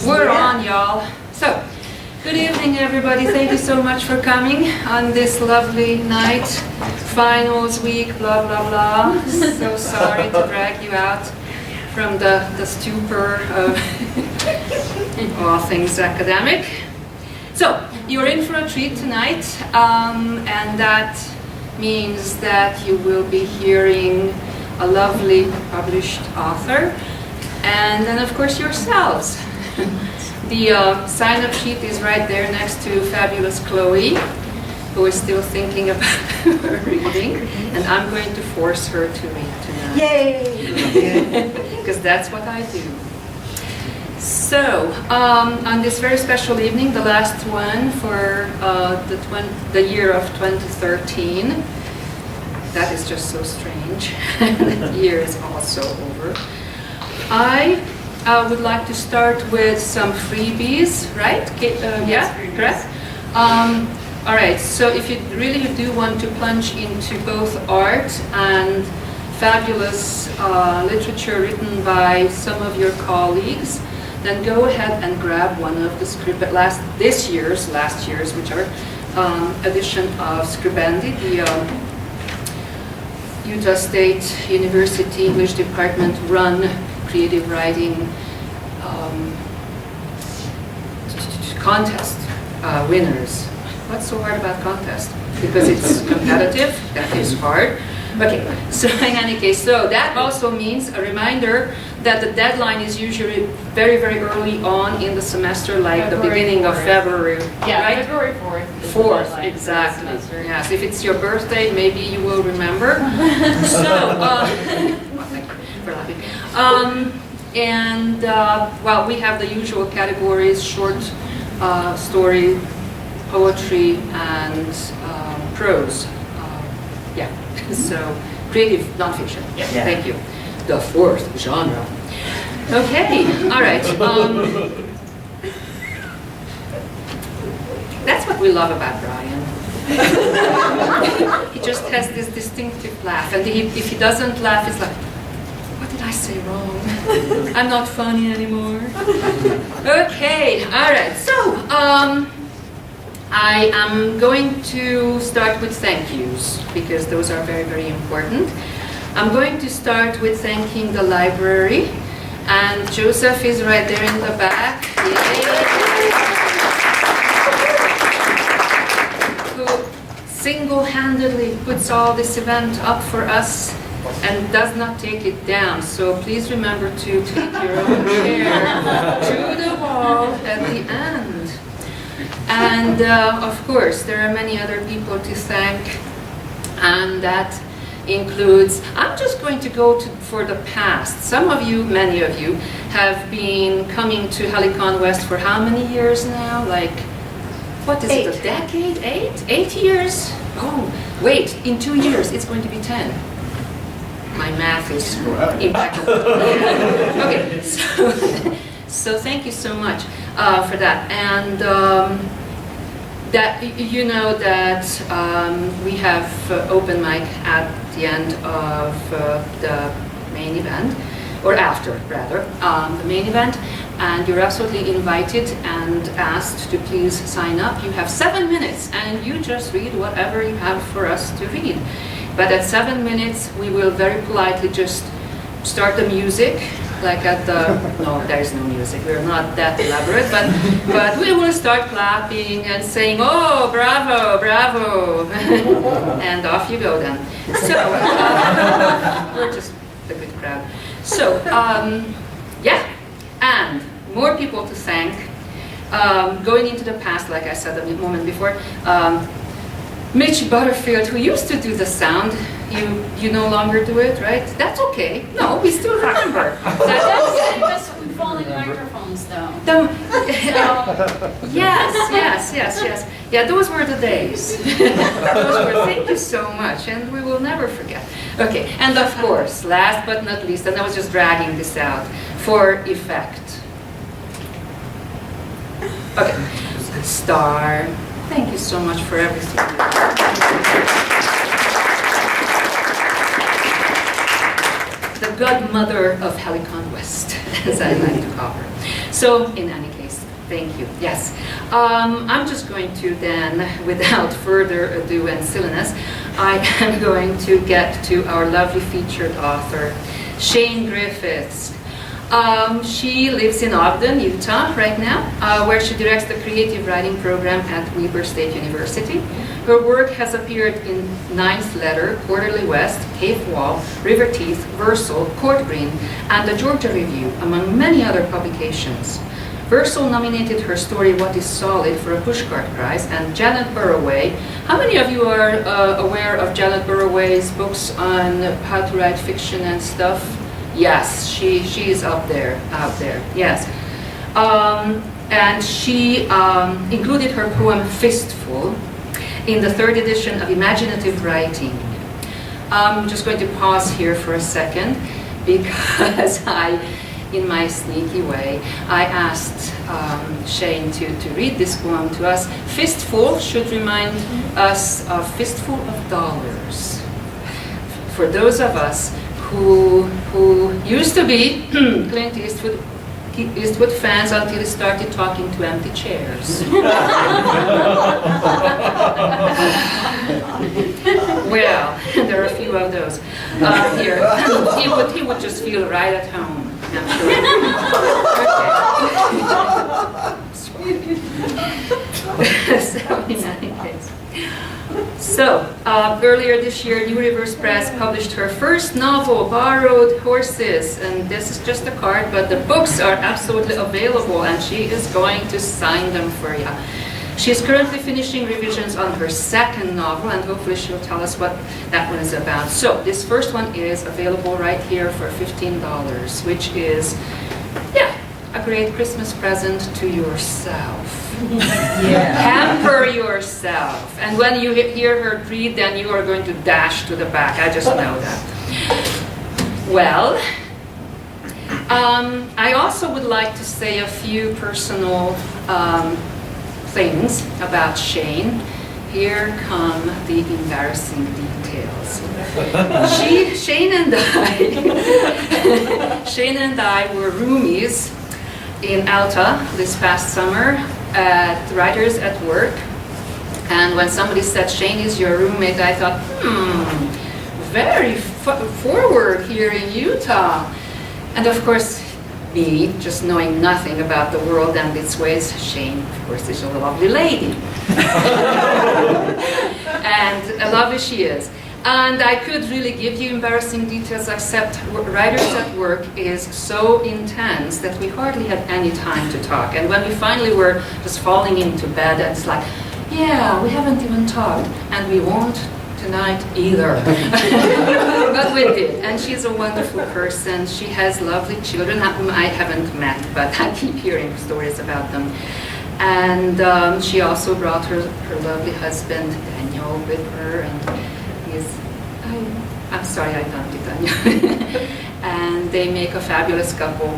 We're on, y'all. So, good evening, everybody. Thank you so much for coming on this lovely night. Finals week, blah, blah, blah. So sorry to drag you out from the stupor of all things academic. So, you're in for a treat tonight, and that means that you will be hearing a lovely published author, and then of course yourselves. The sign-up sheet is right there next to fabulous Chloe, who is still thinking about her reading, and I'm going to force her to read tonight. Yay! Because that's what I do. So, on this very special evening, the last one for the year of 2013, that is just so strange. The year is also over. I would like to start with some freebies, right? Yeah, correct? All right, so if you really do want to plunge into both art and fabulous literature written by some of your colleagues, then go ahead and grab one of the last year's, which are edition of Scribendi, the Utah State University English Department run creative writing contest winners. What's so hard about contest? Because it's competitive, that is hard. Okay, so in any case, so that also means a reminder that the deadline is usually very, very early on in the semester, like the beginning of February. Yeah, right? February 4th. 4th, exactly. Yes, if it's your birthday, maybe you will remember. So, well, thank you for laughing. Well, we have the usual categories: short story, poetry, and prose. Yeah, so creative nonfiction. Yeah. Thank you. The fourth genre. Okay, all right. That's what we love about Brian. He just has this distinctive laugh, and if he doesn't laugh, it's like, what did I say wrong? I'm not funny anymore. Okay, all right. So, I am going to start with thank yous, because those are very, very important. I'm going to start with thanking the library, and Joseph is right there in the back. Yay. Who single-handedly puts all this event up for us and does not take it down. So please remember to take your own chair to the wall at the end. And of course, there are many other people to thank, and that includes, I'm just going to go for the past. Some of you, many of you, have been coming to Helicon West for how many years now? Like, what is it, a decade? 8 years? Oh, wait, in 2 years, it's going to be 10. My math is impeccable. Okay, so thank you so much for that. And that you know that we have open mic at the end of the main event, or after rather, the main event, and you're absolutely invited and asked to please sign up. You have 7 minutes, and you just read whatever you have for us to read. But at 7 minutes, we will very politely just start the music, like at the, no, there is no music, we're not that elaborate, but we will start clapping and saying, oh, bravo, bravo, and off you go then. So, we're just a good crowd. So, yeah, and more people to thank. Going into the past, like I said a moment before, Mitch Butterfield, who used to do the sound, you no longer do it, right? That's okay. No, we still remember. That's we falling microphones, though. Yes. Yeah, those were the days. Thank you so much, and we will never forget. Okay, and of course, last but not least, and I was just dragging this out, for effect. Okay, Star. Thank you so much for everything. the godmother of Helicon West, as I like to call her. So, in any case, thank you. Yes. I'm just going to then, without further ado and silliness, I am going to get to our lovely featured author, Sian Griffiths. She lives in Ogden, Utah right now, where she directs the creative writing program at Weber State University. Her work has appeared in Ninth Letter, Quarterly West, Cave Wall, River Teeth, Versal, Court Green, and the Georgia Review, among many other publications. Versal nominated her story What is Solid for a Pushcart Prize, and Janet Burroway. How many of you are aware of Janet Burroway's books on how to write fiction and stuff? Yes, she is out there, yes. And she included her poem Fistful in the 3rd edition of Imaginative Writing. I'm just going to pause here for a second because in my sneaky way, I asked Sian to read this poem to us. Fistful should remind us of fistful of dollars. For those of us who used to be Clint Eastwood fans until he started talking to empty chairs. Well, there are a few of those here. He would just feel right at home. I'm sure. So, in any case. So, earlier this year, New Rivers Press published her first novel, Borrowed Horses, and this is just a card, but the books are absolutely available, and she is going to sign them for you. She's currently finishing revisions on her second novel, and hopefully she'll tell us what that one is about. So, this first one is available right here for $15, which is, a great Christmas present to yourself. Pamper yourself. And when you hear her read, then you are going to dash to the back. I just know that. Well, I also would like to say a few personal things about Sian. Here come the embarrassing details. Sian and I were roomies in Alta this past summer at Writers at Work, and when somebody said Sian is your roommate, I thought, very forward here in Utah. And of course, me, just knowing nothing about the world and its ways, Sian, of course, is a lovely lady. And lovely she is. And I could really give you embarrassing details, except Writers at Work is so intense that we hardly had any time to talk. And when we finally were just falling into bed, it's like, yeah, we haven't even talked, and we won't tonight either. But we did. And she's a wonderful person. She has lovely children whom I haven't met, but I keep hearing stories about them. And she also brought her lovely husband, Daniel, with her. And I'm sorry, I dumped it on you. And they make a fabulous couple.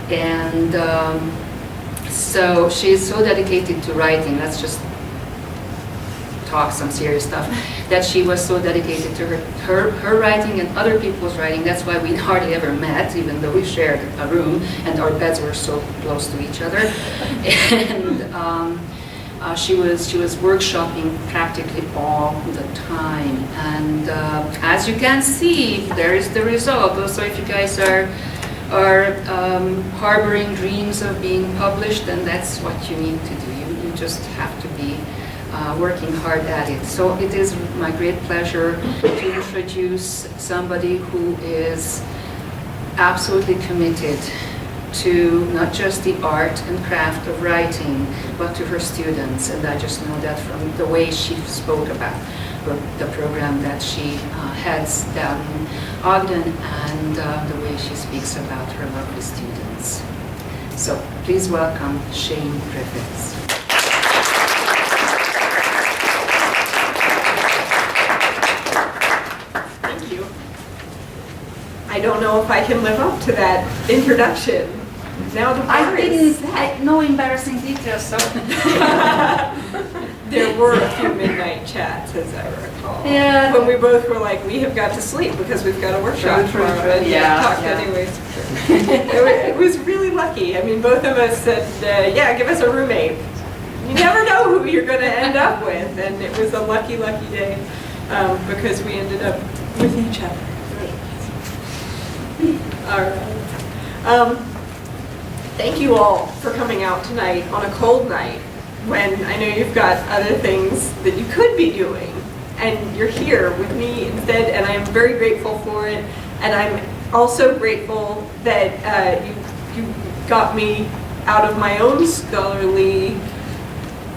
And so she's so dedicated to writing. Let's just talk some serious stuff. That she was so dedicated to her writing and other people's writing. That's why we hardly ever met, even though we shared a room and our beds were so close to each other. And she was workshopping practically all the time, and as you can see, there is the result. Also, if you guys are harboring dreams of being published, then that's what you need to do. You just have to be working hard at it. So it is my great pleasure to introduce somebody who is absolutely committed to not just the art and craft of writing, but to her students. And I just know that from the way she spoke about the program that she heads down in Ogden, and the way she speaks about her lovely students. So please welcome Sian Griffiths. Thank you. I don't know if I can live up to that introduction. Now the bar is set. No embarrassing details, so. There were a few midnight chats, as I recall. Yeah. When we both were like, we have got to sleep because we've got a workshop tomorrow. And Yeah, talked yeah. anyways. It was really lucky. I mean, both of us said, yeah, give us a roommate. You never know who you're going to end up with. And it was a lucky, lucky day because we ended up with each other. All right. Thank you all for coming out tonight on a cold night when I know you've got other things that you could be doing, and you're here with me instead, and I am very grateful for it, and I'm also grateful that you got me out of my own scholarly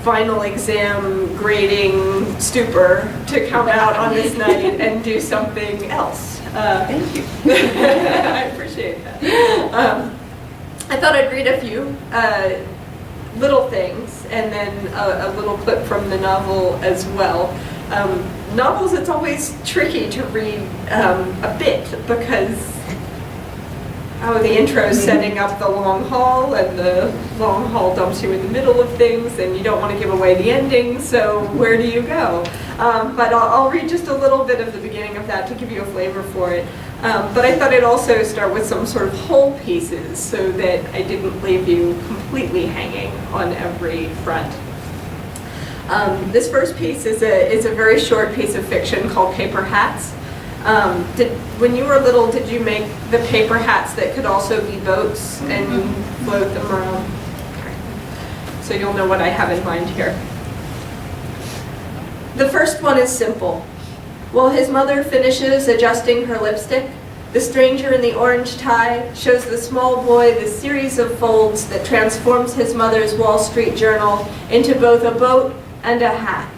final exam grading stupor to come out on this night and do something else. Thank you. I appreciate that. I thought I'd read a few little things and then a little clip from the novel as well. Novels, it's always tricky to read a bit because the intro's setting up the long haul, and the long haul dumps you in the middle of things, and you don't want to give away the ending, so where do you go? But I'll read just a little bit of the beginning of that to give you a flavor for it. But I thought I'd also start with some sort of whole pieces so that I didn't leave you completely hanging on every front. This first piece is a very short piece of fiction called Paper Hats. When you were little, did you make the paper hats that could also be boats and float them around? Okay. So you'll know what I have in mind here. The first one is simple. While his mother finishes adjusting her lipstick, the stranger in the orange tie shows the small boy the series of folds that transforms his mother's Wall Street Journal into both a boat and a hat.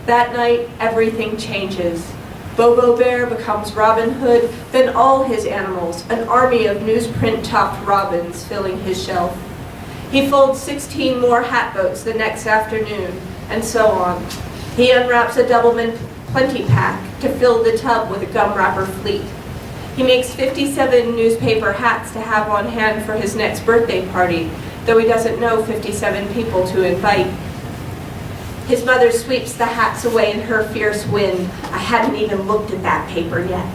That night, everything changes. Bobo Bear becomes Robin Hood, then all his animals, an army of newsprint-topped robins filling his shelf. He folds 16 more hat boats the next afternoon, and so on. He unwraps a Doubleman Plenty Pack to fill the tub with a gum wrapper fleet. He makes 57 newspaper hats to have on hand for his next birthday party, though he doesn't know 57 people to invite. His mother sweeps the hats away in her fierce wind. I hadn't even looked at that paper yet.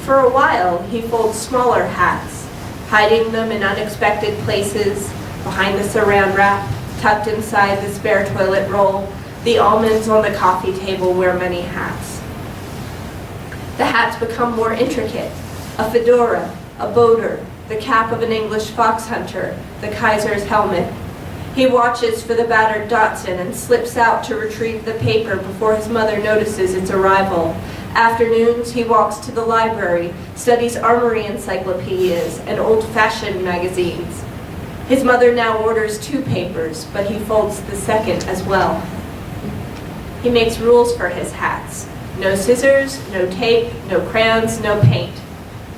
For a while, he folds smaller hats, hiding them in unexpected places, behind the saran wrap, tucked inside the spare toilet roll. The almonds on the coffee table wear many hats. The hats become more intricate. A fedora, a boater, the cap of an English fox hunter, the Kaiser's helmet. He watches for the battered Datsun and slips out to retrieve the paper before his mother notices its arrival. Afternoons, he walks to the library, studies armory encyclopedias and old-fashioned magazines. His mother now orders 2 papers, but he folds the second as well. He makes rules for his hats. No scissors, no tape, no crayons, no paint.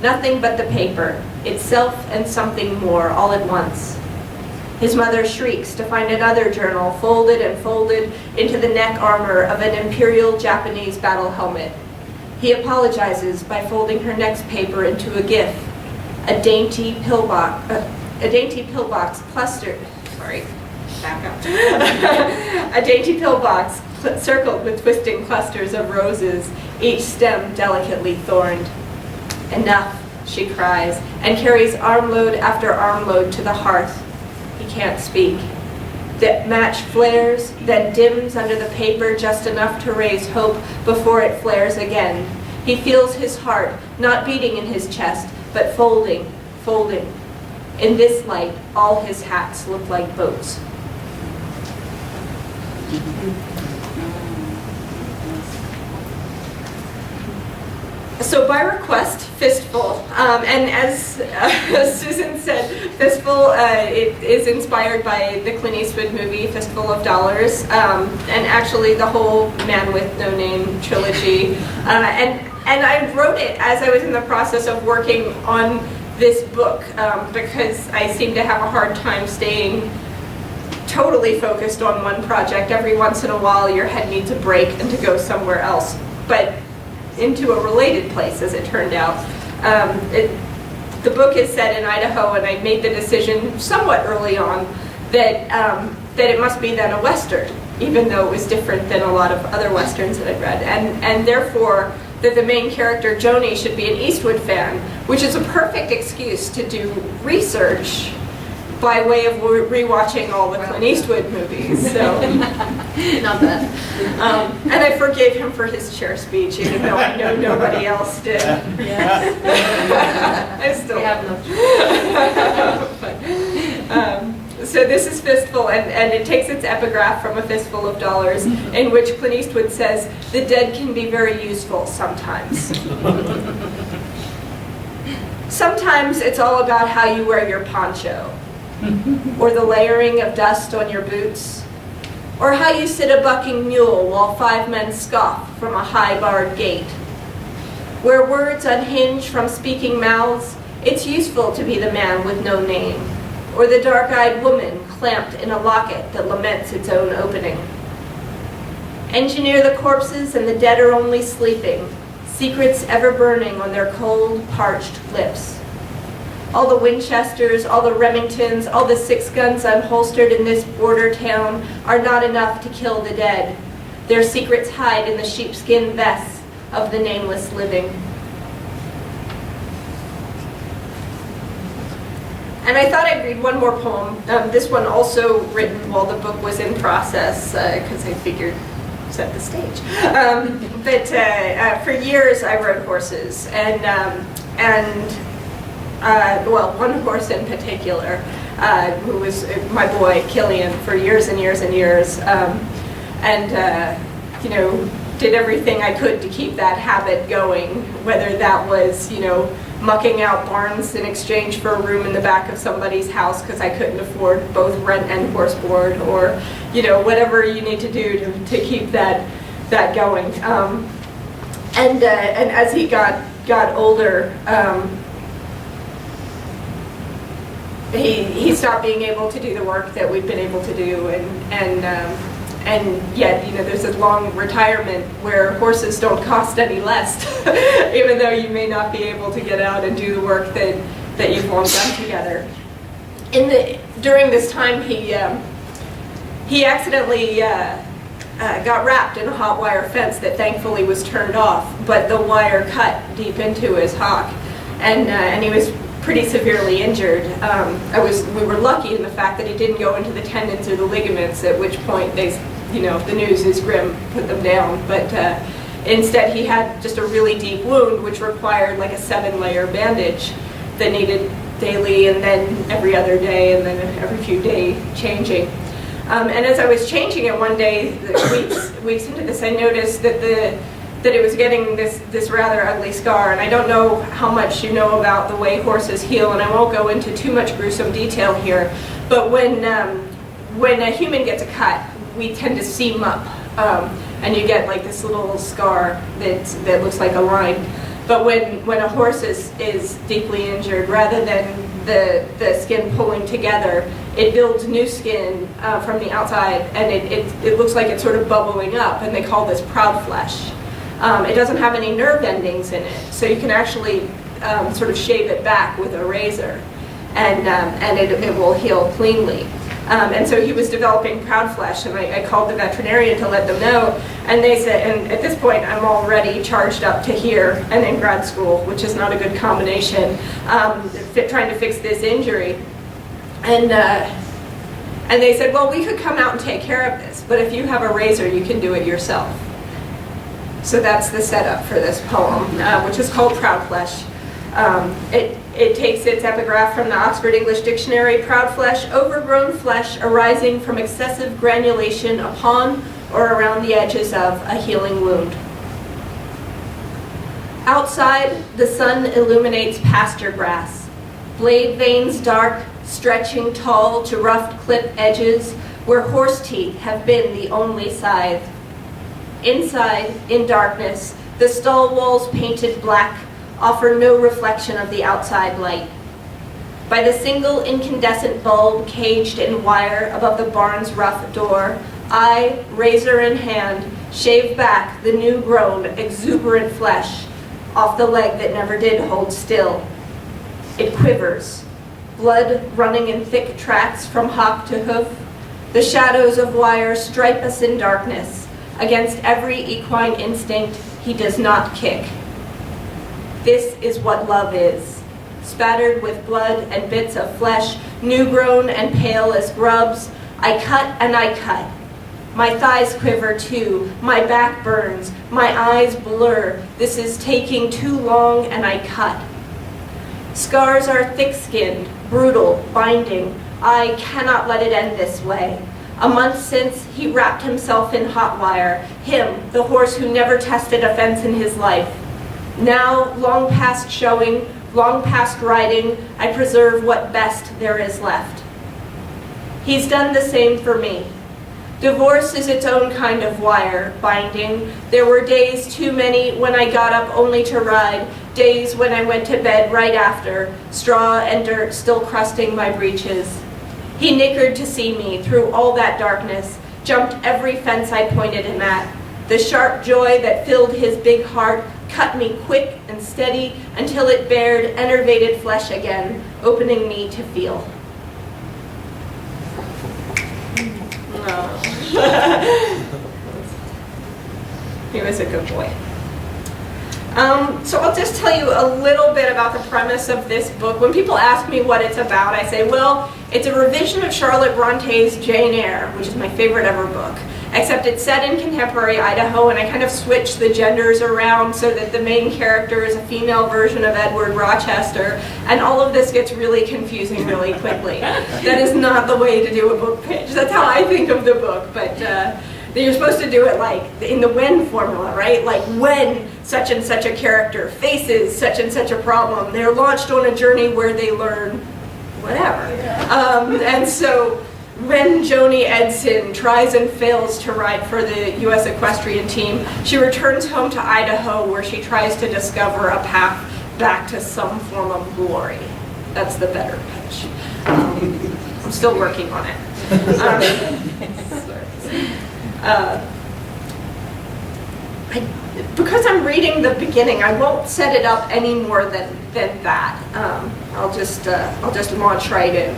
Nothing but the paper, itself and something more, all at once. His mother shrieks to find another journal folded and folded into the neck armor of an imperial Japanese battle helmet. He apologizes by folding her next paper into a GIF, a dainty pillbox clustered. Sorry, back up. A dainty pillbox circled with twisting clusters of roses, each stem delicately thorned. Enough, she cries, and carries armload after armload to the hearth. He can't speak. The match flares, then dims under the paper just enough to raise hope before it flares again. He feels his heart, not beating in his chest, but folding, folding. In this light, all his hats look like boats. So by request, Fistful, and as Susan said, Fistful it is inspired by the Clint Eastwood movie Fistful of Dollars, and actually the whole Man with No Name trilogy. And I wrote it as I was in the process of working on this book because I seem to have a hard time staying totally focused on one project. Every once in a while your head needs a break and to go somewhere else. But into a related place, as it turned out. The book is set in Idaho, and I made the decision somewhat early on that that it must be then a Western, even though it was different than a lot of other Westerns that I'd read. And therefore, that the main character, Joni, should be an Eastwood fan, which is a perfect excuse to do research by way of rewatching all the Clint Eastwood movies. So, Not bad. and I forgave him for his chair speech, even though I know nobody else did. Yes. I still We have no So this is Fistful, and it takes its epigraph from A Fistful of Dollars, in which Clint Eastwood says, "The dead can be very useful sometimes." Sometimes it's all about how you wear your poncho, or the layering of dust on your boots, or how you sit a bucking mule while 5 men scoff from a high-barred gate. Where words unhinge from speaking mouths, it's useful to be the man with no name, or the dark-eyed woman clamped in a locket that laments its own opening. Engineer the corpses and the dead are only sleeping, secrets ever burning on their cold, parched lips. All the Winchesters, all the Remingtons, all the 6 guns unholstered in this border town are not enough to kill the dead. Their secrets hide in the sheepskin vests of the nameless living. And I thought I'd read one more poem. This one also written while the book was in process, because I figured set the stage. But for years I rode horses, and well, one horse in particular, who was my boy Killian for years and years and years, you know, did everything I could to keep that habit going, whether that was, you know, mucking out barns in exchange for a room in the back of somebody's house because I couldn't afford both rent and horse board, or, you know, whatever you need to do to keep that going. And as he got older, he stopped being able to do the work that we've been able to do, and yet, you know, there's a long retirement where horses don't cost any less, even though you may not be able to get out and do the work that you've long done together. During this time, he accidentally got wrapped in a hot wire fence that thankfully was turned off, but the wire cut deep into his hock, and he was pretty severely injured. We were lucky in the fact that he didn't go into the tendons or the ligaments, at which point they, you know, the news is grim, put them down. But instead he had just a really deep wound, which required like a 7-layer bandage that needed daily and then every other day and then every few day changing. And as I was changing it one day, weeks into this, I noticed that it was getting this rather ugly scar. And I don't know how much you know about the way horses heal, and I won't go into too much gruesome detail here. But when a human gets a cut, we tend to seam up, and you get like this little scar that looks like a line. But when a horse is deeply injured, rather than the skin pulling together, it builds new skin from the outside, and it looks like it's sort of bubbling up, and they call this proud flesh. It doesn't have any nerve endings in it, so you can actually sort of shave it back with a razor, and it will heal cleanly. And so he was developing proud flesh, and I called the veterinarian to let them know, and they said, and at this point I'm already charged up to here and in grad school, which is not a good combination, trying to fix this injury. And they said, well, we could come out and take care of this, but if you have a razor, you can do it yourself. So that's the setup for this poem, which is called Proud Flesh. It takes its epigraph from the Oxford English Dictionary: proud flesh, overgrown flesh arising from excessive granulation upon or around the edges of a healing wound. Outside, the sun illuminates pasture grass, blade veins dark, stretching tall to roughed clip edges where horse teeth have been the only scythe. Inside, in darkness, the stall walls painted black offer no reflection of the outside light. By the single incandescent bulb caged in wire above the barn's rough door, I, razor in hand, shave back the new-grown, exuberant flesh off the leg that never did hold still. It quivers, blood running in thick tracts from hock to hoof, The shadows of wire stripe us in darkness. Against every equine instinct, he does not kick. This is what love is. Spattered with blood and bits of flesh, new-grown and pale as grubs, I cut and I cut. My thighs quiver too, my back burns, my eyes blur. This is taking too long and I cut. Scars are thick-skinned, brutal, binding. I cannot let it end this way. A month since, he wrapped himself in hot wire, him, the horse who never tested a fence in his life. Now, long past showing, long past riding, I preserve what best there is left. He's done the same for me. Divorce is its own kind of wire, binding. There were days too many when I got up only to ride, days when I went to bed right after, straw and dirt still crusting my breeches. He nickered to see me through all that darkness, jumped every fence I pointed him at. The sharp joy that filled his big heart cut me quick and steady until it bared enervated flesh again, opening me to feel. He was a good boy. So I'll just tell you a little bit about the premise of this book. When people ask me what it's about, I say, well, it's a revision of Charlotte Bronte's Jane Eyre, which is my favorite ever book, except it's set in contemporary Idaho, and I kind of switched the genders around so that the main character is a female version of Edward Rochester, and all of this gets really confusing really quickly. That is not the way to do a book pitch. That's how I think of the book, but you're supposed to do it like in the when formula, right? Like when such and such a character faces such and such a problem, they're launched on a journey where they learn whatever. And so when Joni Edson tries and fails to ride for the U.S. equestrian team, she returns home to Idaho where she tries to discover a path back to some form of glory. That's the better pitch. I'm still working on it. Because I'm reading the beginning, I won't set it up any more than that. I'll just launch right in.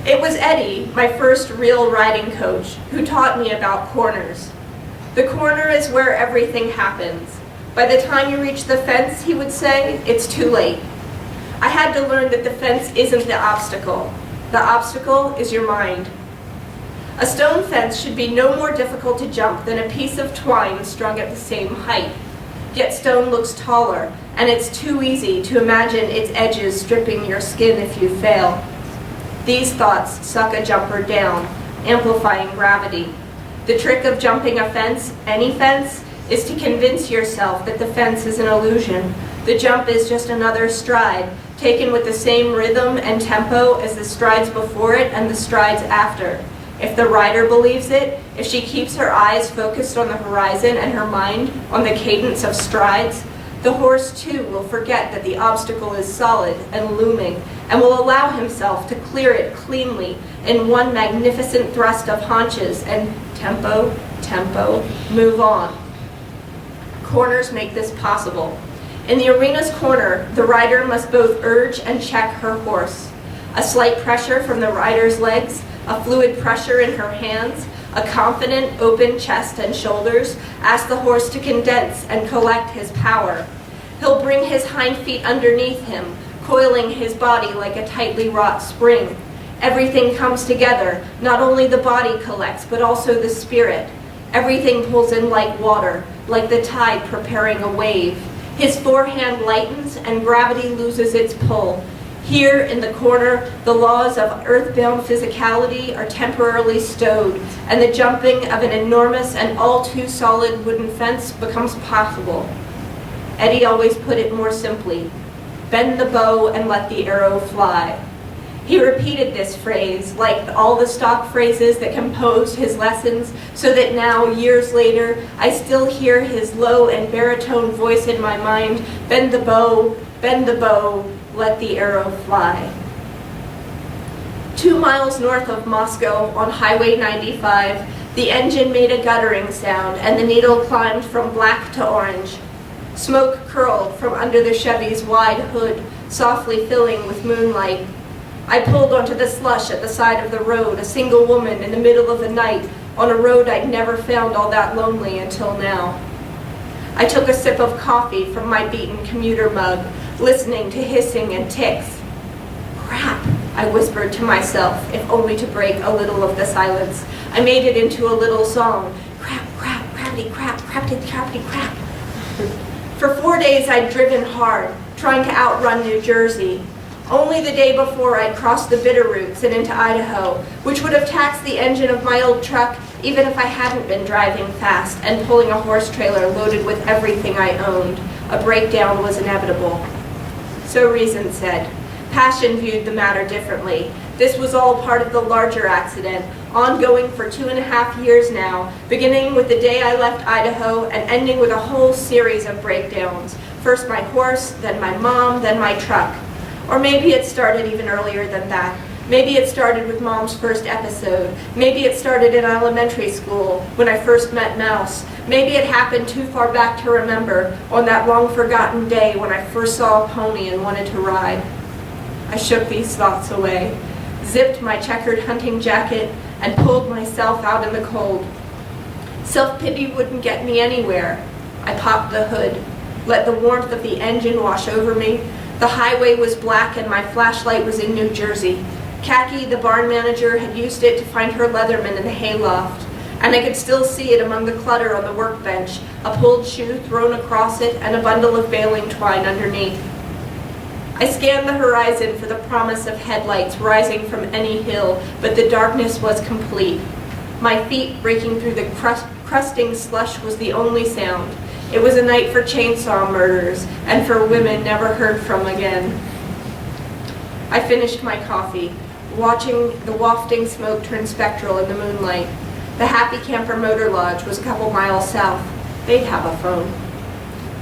It was Eddie, my first real riding coach, who taught me about corners. The corner is where everything happens. By the time you reach the fence, he would say, it's too late. I had to learn that the fence isn't the obstacle. The obstacle is your mind. A stone fence should be no more difficult to jump than a piece of twine strung at the same height. Yet stone looks taller, and it's too easy to imagine its edges stripping your skin if you fail. These thoughts suck a jumper down, amplifying gravity. The trick of jumping a fence, any fence, is to convince yourself that the fence is an illusion. The jump is just another stride, taken with the same rhythm and tempo as the strides before it and the strides after. If the rider believes it, if she keeps her eyes focused on the horizon and her mind on the cadence of strides, the horse too will forget that the obstacle is solid and looming and will allow himself to clear it cleanly in one magnificent thrust of haunches and tempo, tempo, move on. Corners make this possible. In the arena's corner, the rider must both urge and check her horse. A slight pressure from the rider's legs, a fluid pressure in her hands, a confident, open chest and shoulders ask the horse to condense and collect his power. He'll bring his hind feet underneath him, coiling his body like a tightly wrought spring. Everything comes together. Not only the body collects, but also the spirit. Everything pulls in like water, like the tide preparing a wave. His forehand lightens and gravity loses its pull. Here in the corner, the laws of earthbound physicality are temporarily stowed, and the jumping of an enormous and all too solid wooden fence becomes possible. Eddie always put it more simply: bend the bow and let the arrow fly. He repeated this phrase, like all the stock phrases that composed his lessons, so that now, years later, I still hear his low and baritone voice in my mind: bend the bow, let the arrow fly. 2 miles north of Moscow, on Highway 95, the engine made a guttering sound, and the needle climbed from black to orange. Smoke curled from under the Chevy's wide hood, softly filling with moonlight. I pulled onto the slush at the side of the road, a single woman in the middle of the night, on a road I'd never found all that lonely until now. I took a sip of coffee from my beaten commuter mug, listening to hissing and ticks. Crap, I whispered to myself, if only to break a little of the silence. I made it into a little song. Crap, crap, crappity crap, crappity crappity crap. For 4 days I'd driven hard, trying to outrun New Jersey. Only the day before I'd crossed the Bitterroots and into Idaho, which would have taxed the engine of my old truck even if I hadn't been driving fast and pulling a horse trailer loaded with everything I owned. A breakdown was inevitable. So reason said. Passion viewed the matter differently. This was all part of the larger accident, ongoing for 2.5 years now, beginning with the day I left Idaho and ending with a whole series of breakdowns. First my horse, then my mom, then my truck. Or maybe it started even earlier than that. Maybe it started with Mom's first episode. Maybe it started in elementary school when I first met Mouse. Maybe it happened too far back to remember, on that long-forgotten day when I first saw a pony and wanted to ride. I shook these thoughts away, zipped my checkered hunting jacket, and pulled myself out in the cold. Self-pity wouldn't get me anywhere. I popped the hood, let the warmth of the engine wash over me. The highway was black and my flashlight was in New Jersey. Khaki, the barn manager, had used it to find her Leatherman in the hayloft, and I could still see it among the clutter on the workbench, a pulled shoe thrown across it and a bundle of baling twine underneath. I scanned the horizon for the promise of headlights rising from any hill, but the darkness was complete. My feet breaking through the crusting slush was the only sound. It was a night for chainsaw murders and for women never heard from again. I finished my coffee, watching the wafting smoke turn spectral in the moonlight. The Happy Camper Motor Lodge was a couple miles south. They'd have a phone.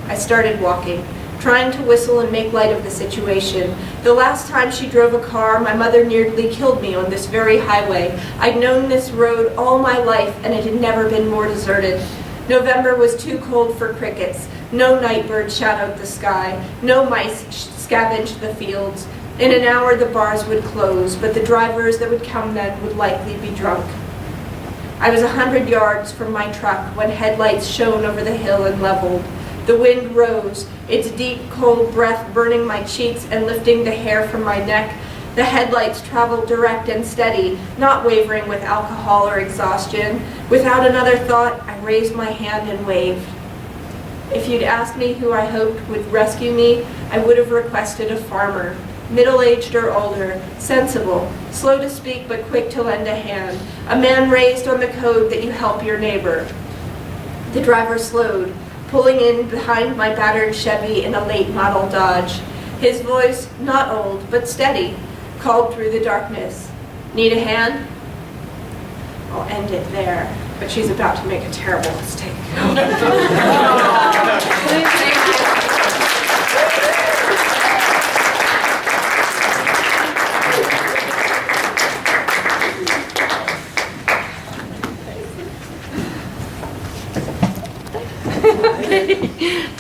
I started walking, trying to whistle and make light of the situation. The last time she drove a car, my mother nearly killed me on this very highway. I'd known this road all my life, and it had never been more deserted. November was too cold for crickets. No nightbird shadowed the sky. No mice scavenged the fields. In an hour, the bars would close, but the drivers that would come then would likely be drunk. I was 100 yards from my truck when headlights shone over the hill and leveled. The wind rose, its deep, cold breath burning my cheeks and lifting the hair from my neck. The headlights traveled direct and steady, not wavering with alcohol or exhaustion. Without another thought, I raised my hand and waved. If you'd asked me who I hoped would rescue me, I would have requested a farmer, middle-aged or older, sensible, slow to speak but quick to lend a hand, a man raised on the code that you help your neighbor. The driver slowed, pulling in behind my battered Chevy in a late model Dodge. His voice, not old, but steady, called through the darkness. Need a hand? I'll end it there, but she's about to make a terrible mistake.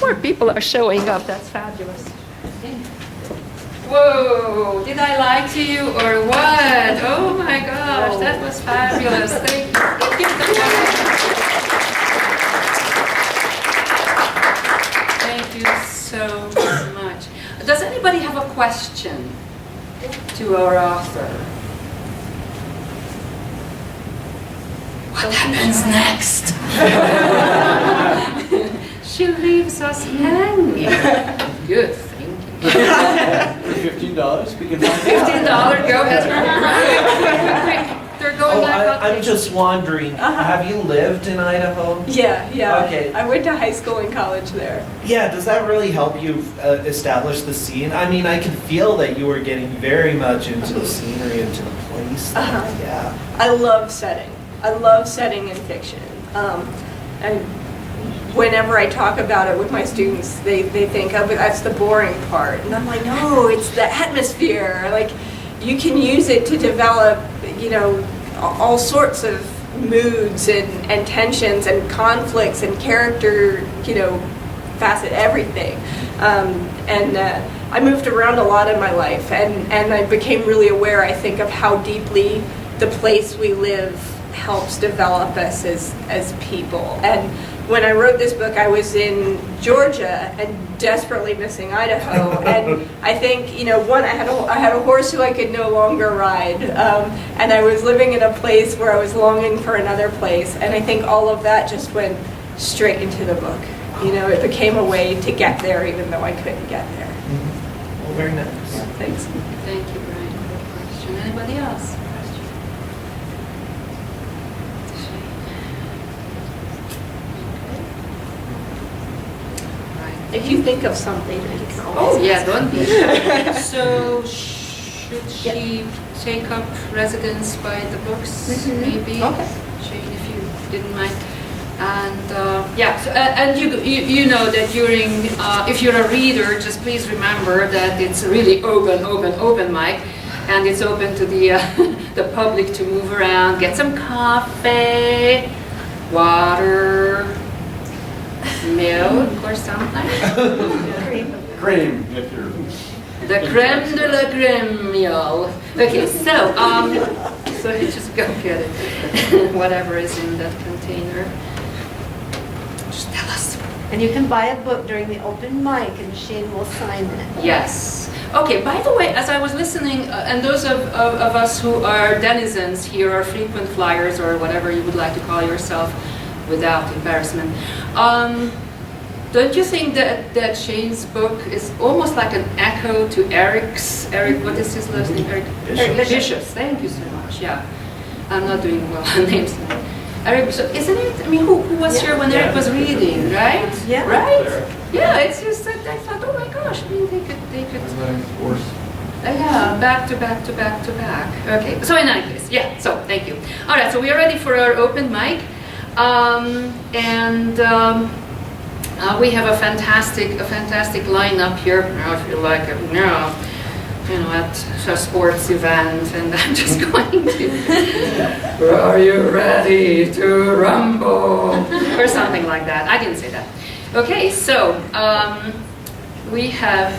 More people are showing up. That's fabulous. Whoa, did I lie to you or what? Oh my gosh, that was fabulous. Thank you. Thank you so much. Does anybody have a question to our author? What happens next? She leaves us hanging. Good thinking. For $15, we can find out. $15, go ahead. They're going back. I'm just wondering, have you lived in Idaho? Yeah. Okay. I went to high school and college there. Yeah, does that really help you establish the scene? I mean, I can feel that you were getting very much into the scenery, into the place. Yeah. I love setting. I love setting in fiction. And whenever I talk about it with my students, they think, oh, but that's the boring part. And I'm like, no, it's the atmosphere. Like, you can use it to develop, all sorts of moods and tensions and conflicts and character, facet, everything. I moved around a lot in my life, and I became really aware, I think, of how deeply the place we live helps develop us as people. And when I wrote this book, I was in Georgia and desperately missing Idaho. And I think, you know, one, I had a horse who I could no longer ride, and I was living in a place where I was longing for another place. And I think all of that just went straight into the book. You know, it became a way to get there, even though I couldn't get there. Mm-hmm. Well, very nice. Yeah, thanks. Thank you, Brian, for the question. Anybody else? If you think of something, you can Oh, always yeah, ask. don't be shy. So, should she take up residence by the books, maybe? Okay. Shane, if you didn't mind. And, yeah, so, and you know that during, if you're a reader, just please remember that it's really open mic. And it's open to the, the public to move around, get some coffee, water, milk or something. Cream, if you're. The creme de la creme, y'all. Okay, so you just go get it. Whatever is in that container. Just tell us. And you can buy a book during the open mic and Shane will sign it. Yes. Okay, by the way, as I was listening, and those of us who are denizens here, or frequent flyers, or whatever you would like to call yourself, without embarrassment, don't you think that Shane's book is almost like an echo to Eric's? Eric, what is his last name? Eric Bishop. Thank you so much. Yeah, I'm not doing well on names tonight. Eric Bishop, isn't it? I mean, who was here when Eric was reading, right? Yeah. Right? Yeah, it's just that I thought, oh my gosh, I mean, they could. Yeah, back to back to back to back. Okay, so in any case, yeah, so thank you. All right, so we are ready for our open mic. We have a fantastic lineup here. Now, if you like it, at a sports event, and I'm just going to, are you ready to rumble? Or something like that. I didn't say that. Okay, so we have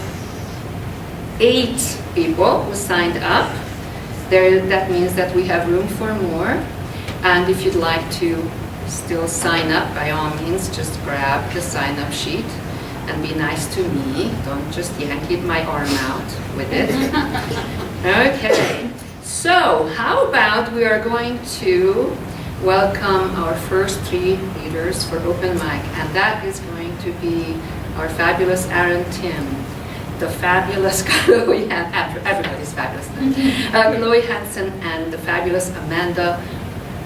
8 people who signed up. That means that we have room for more. And if you'd like to still sign up, by all means, just grab the sign-up sheet and be nice to me. Don't just yank my arm out with it. Okay, so how about we are going to welcome our first 3 readers for open mic, and that is going to be our fabulous Aaron Tim, the fabulous Chloe, everybody's fabulous, Chloe Hansen, and the fabulous Amanda.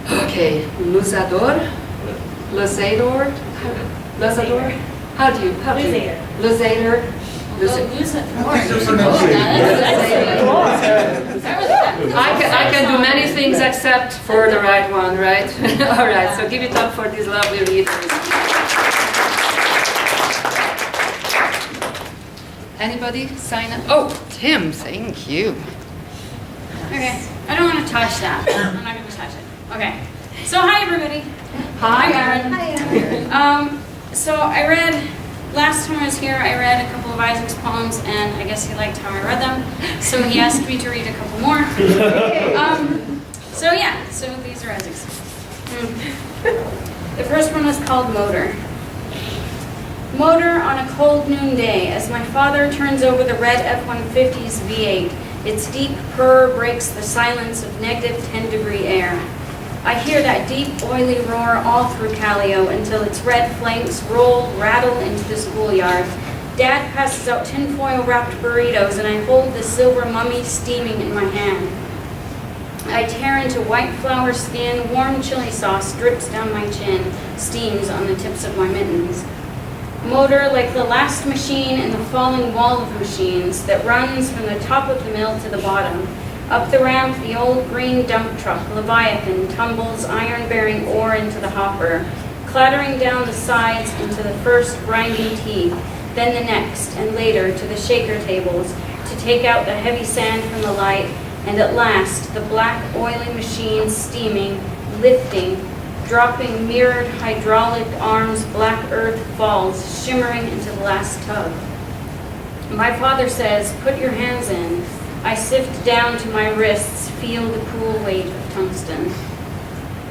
Okay, Luzador? How do you? Luzader. I can do many things except for the right one, right? All right, so give it up for these lovely readers. Anybody sign up? Oh, Tim, thank you. Okay, I don't want to touch that. I'm not going to touch it. Okay, so hi everybody. Hi Aaron. Hi. So I read, last time I was here, I read a couple of Isaac's poems, and I guess he liked how I read them, so he asked me to read a couple more. So yeah, so these are Isaac's. The first one was called Motor. Motor on a cold noon day, as my father turns over the red F-150's V8, its deep purr breaks the silence of -10-degree air. I hear that deep, oily roar all through Callio until its red flanks rattle into the schoolyard. Dad passes out tinfoil-wrapped burritos, and I hold the silver mummy steaming in my hand. I tear into white flour skin, warm chili sauce drips down my chin, steams on the tips of my mittens. Motor like the last machine in the falling wall of machines that runs from the top of the mill to the bottom. Up the ramp, the old green dump truck, Leviathan, tumbles iron-bearing ore into the hopper, clattering down the sides into the first grinding teeth, then the next, and later to the shaker tables to take out the heavy sand from the light, and at last, the black, oily machine steaming, lifting, dropping mirrored hydraulic arms, black earth falls, shimmering into the last tub. My father says, put your hands in. I sift down to my wrists, feel the cool weight of tungsten.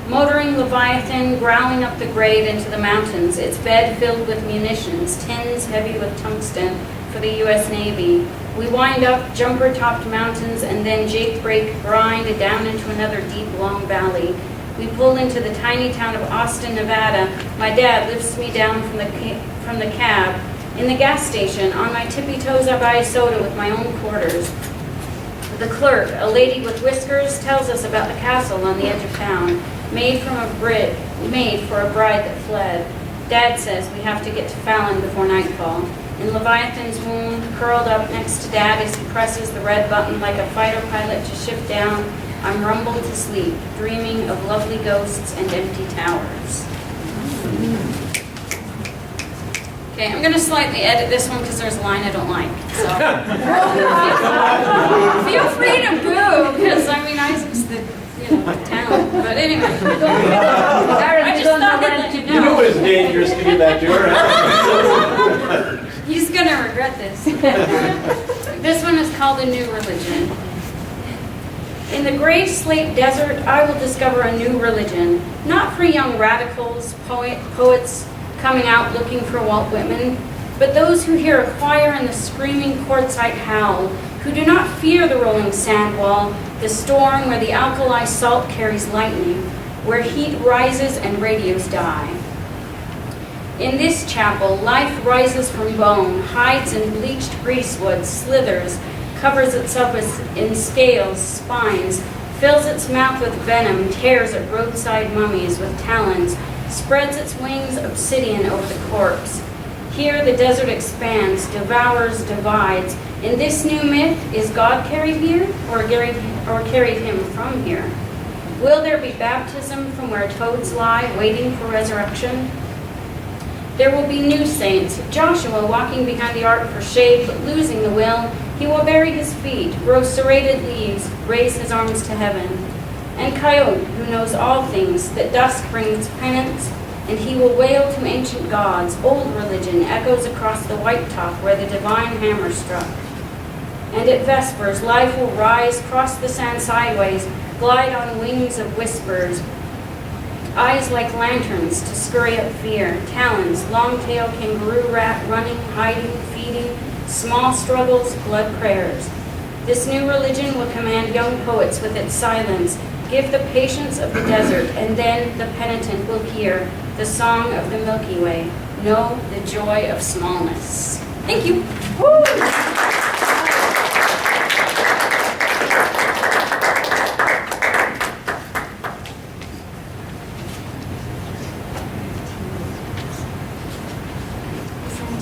Motoring Leviathan, growling up the grade into the mountains, its bed filled with munitions, tins heavy with tungsten for the U.S. Navy. We wind up jumper-topped mountains and then jake brake grind down into another deep, long valley. We pull into the tiny town of Austin, Nevada. My dad lifts me down from the cab. In the gas station, on my tippy toes, I buy a soda with my own quarters. The clerk, a lady with whiskers, tells us about the castle on the edge of town, made for a bride that fled. Dad says we have to get to Fallon before nightfall. In Leviathan's womb, curled up next to Dad as he presses the red button like a fighter pilot to shift down, I'm rumbled to sleep, dreaming of lovely ghosts and empty towers. Okay, I'm going to slightly edit this one because there's a line I don't like. So feel free to boo, because Isaac's the talent. But anyway, I just thought that you You know it's dangerous to get that door. He's going to regret this. This one is called A New Religion. In the gray slate desert, I will discover a new religion, not for young radicals, poets coming out looking for Walt Whitman, but those who hear a choir and the screaming quartzite howl, who do not fear the rolling sand wall, the storm where the alkali salt carries lightning, where heat rises and radios die. In this chapel, life rises from bone, hides in bleached greasewood, slithers, covers itself in scales, spines, fills its mouth with venom, tears at roadside mummies with talons, spreads its wings obsidian over the corpse. Here the desert expands, devours, divides. In this new myth, is God carried here or carried him from here? Will there be baptism from where toads lie, waiting for resurrection? There will be new saints, Joshua walking behind the ark for shade, but losing the will. He will bury his feet, grow serrated leaves, raise his arms to heaven. And Coyote, who knows all things, that dusk brings penance, and he will wail to ancient gods. Old religion echoes across the white top where the divine hammer struck. And at vespers, life will rise, cross the sand sideways, glide on wings of whispers, eyes like lanterns to scurry up fear, talons, long-tailed kangaroo rat running, hiding, feeding, small struggles, blood prayers. This new religion will command young poets with its silence, give the patience of the desert, and then the penitent will hear the song of the Milky Way, know the joy of smallness. Thank you. Woo!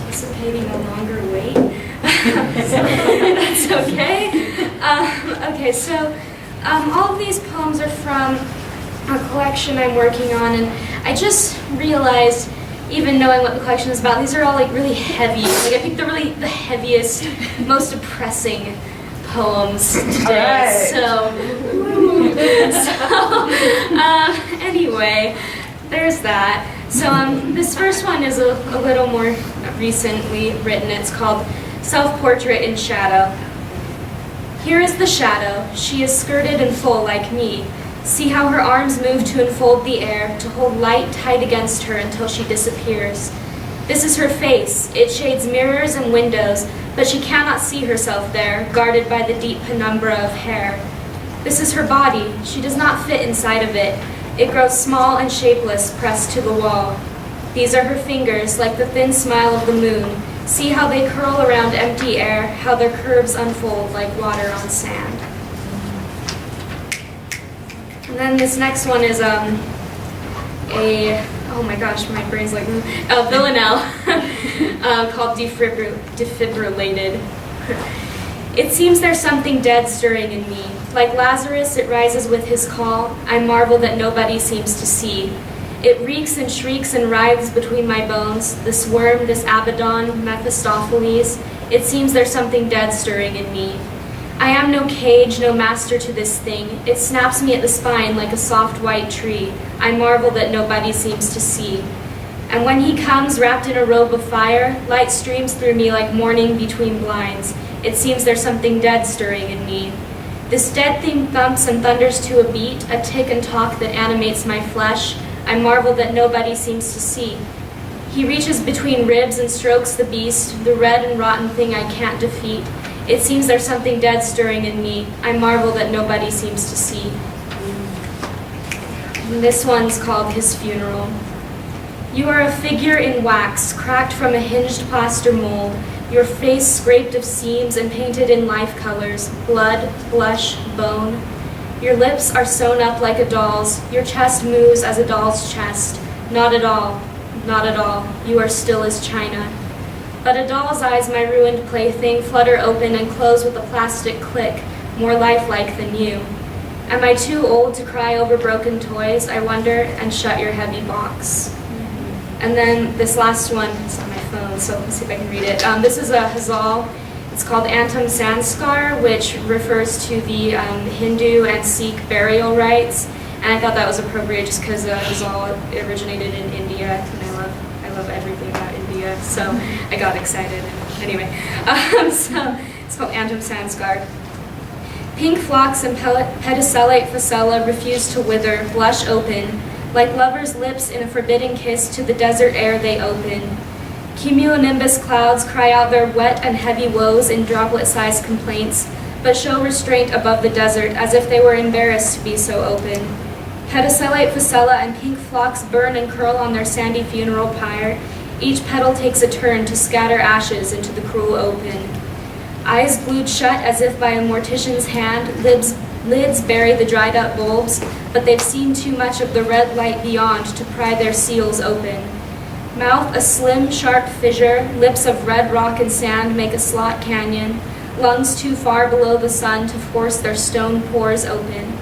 Anticipating a longer wait. That's okay. So all of these poems are from a collection I'm working on, and I just realized, even knowing what the collection is about, these are all really heavy. I picked the heaviest, most depressing poems today. Anyway, there's that. So this first one is a little more recently written. It's called Self-Portrait in Shadow. Here is the shadow. She is skirted and full like me. See how her arms move to enfold the air, to hold light tight against her until she disappears. This is her face. It shades mirrors and windows, but she cannot see herself there, guarded by the deep penumbra of hair. This is her body. She does not fit inside of it. It grows small and shapeless, pressed to the wall. These are her fingers, like the thin smile of the moon. See how they curl around empty air, how their curves unfold like water on sand. And then this next one is oh my gosh, my brain's like, a villanelle called Defibrillated. It seems there's something dead stirring in me. Like Lazarus, it rises with his call. I marvel that nobody seems to see. It reeks and shrieks and writhes between my bones. This worm, this Abaddon, Mephistopheles. It seems there's something dead stirring in me. I am no cage, no master to this thing. It snaps me at the spine like a soft white tree. I marvel that nobody seems to see. And when he comes wrapped in a robe of fire, light streams through me like morning between blinds. It seems there's something dead stirring in me. This dead thing thumps and thunders to a beat, a tick and talk that animates my flesh. I marvel that nobody seems to see. He reaches between ribs and strokes the beast, the red and rotten thing I can't defeat. It seems there's something dead stirring in me. I marvel that nobody seems to see. And this one's called His Funeral. You are a figure in wax, cracked from a hinged plaster mold, your face scraped of seams and painted in life colors, blood, blush, bone. Your lips are sewn up like a doll's, your chest moves as a doll's chest. Not at all, not at all, you are still as china. But a doll's eyes, my ruined plaything, flutter open and close with a plastic click, more lifelike than you. Am I too old to cry over broken toys, I wonder, and shut your heavy box? And then this last one, it's on my phone, so let's see if I can read it. This is a Hazal. It's called Antam Sanskar, which refers to the Hindu and Sikh burial rites. And I thought that was appropriate just because Hazal originated in India, and I love everything about India, so I got excited. Anyway, so it's called Antam Sanskar. Pink phlox and pedicellate facella refuse to wither, blush open, like lovers' lips in a forbidding kiss to the desert air they open. Cumulonimbus clouds cry out their wet and heavy woes in droplet-sized complaints, but show restraint above the desert as if they were embarrassed to be so open. Pedicellate facella and pink phlox burn and curl on their sandy funeral pyre. Each petal takes a turn to scatter ashes into the cruel open. Eyes glued shut as if by a mortician's hand, lids bury the dried up bulbs, but they've seen too much of the red light beyond to pry their seals open. Mouth a slim, sharp fissure, lips of red rock and sand make a slot canyon, lungs too far below the sun to force their stone pores open.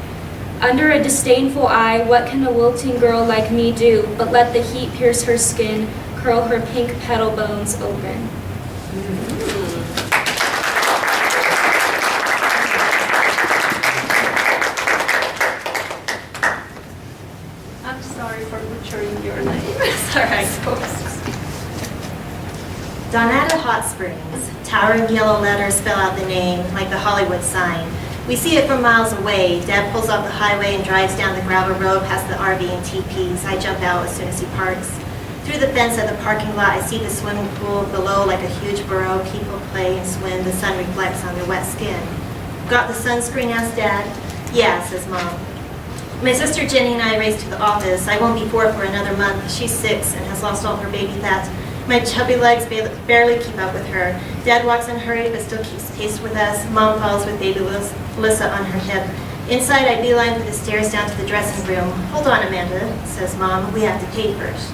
Under a disdainful eye, what can a wilting girl like me do but let the heat pierce her skin, curl her pink petal bones open? I'm sorry for butchering your name. Sorry, Donata Hot Springs. Towering yellow letters spell out the name, like the Hollywood sign. We see it from miles away. Dad pulls off the highway and drives down the gravel road past the RV and teepees. I jump out as soon as he parks. Through the fence at the parking lot, I see the swimming pool below like a huge burrow. People play and swim. The sun reflects on their wet skin. Got the sunscreen? Asked Dad. Yeah, says Mom. My sister Jenny and I race to the office. I won't be 4 for another month. She's 6 and has lost all her baby fat. My chubby legs barely keep up with her. Dad walks unhurried but still keeps pace with us. Mom follows with baby Alyssa on her hip. Inside, I beeline for the stairs down to the dressing room. Hold on, Amanda, says Mom. We have to pay first.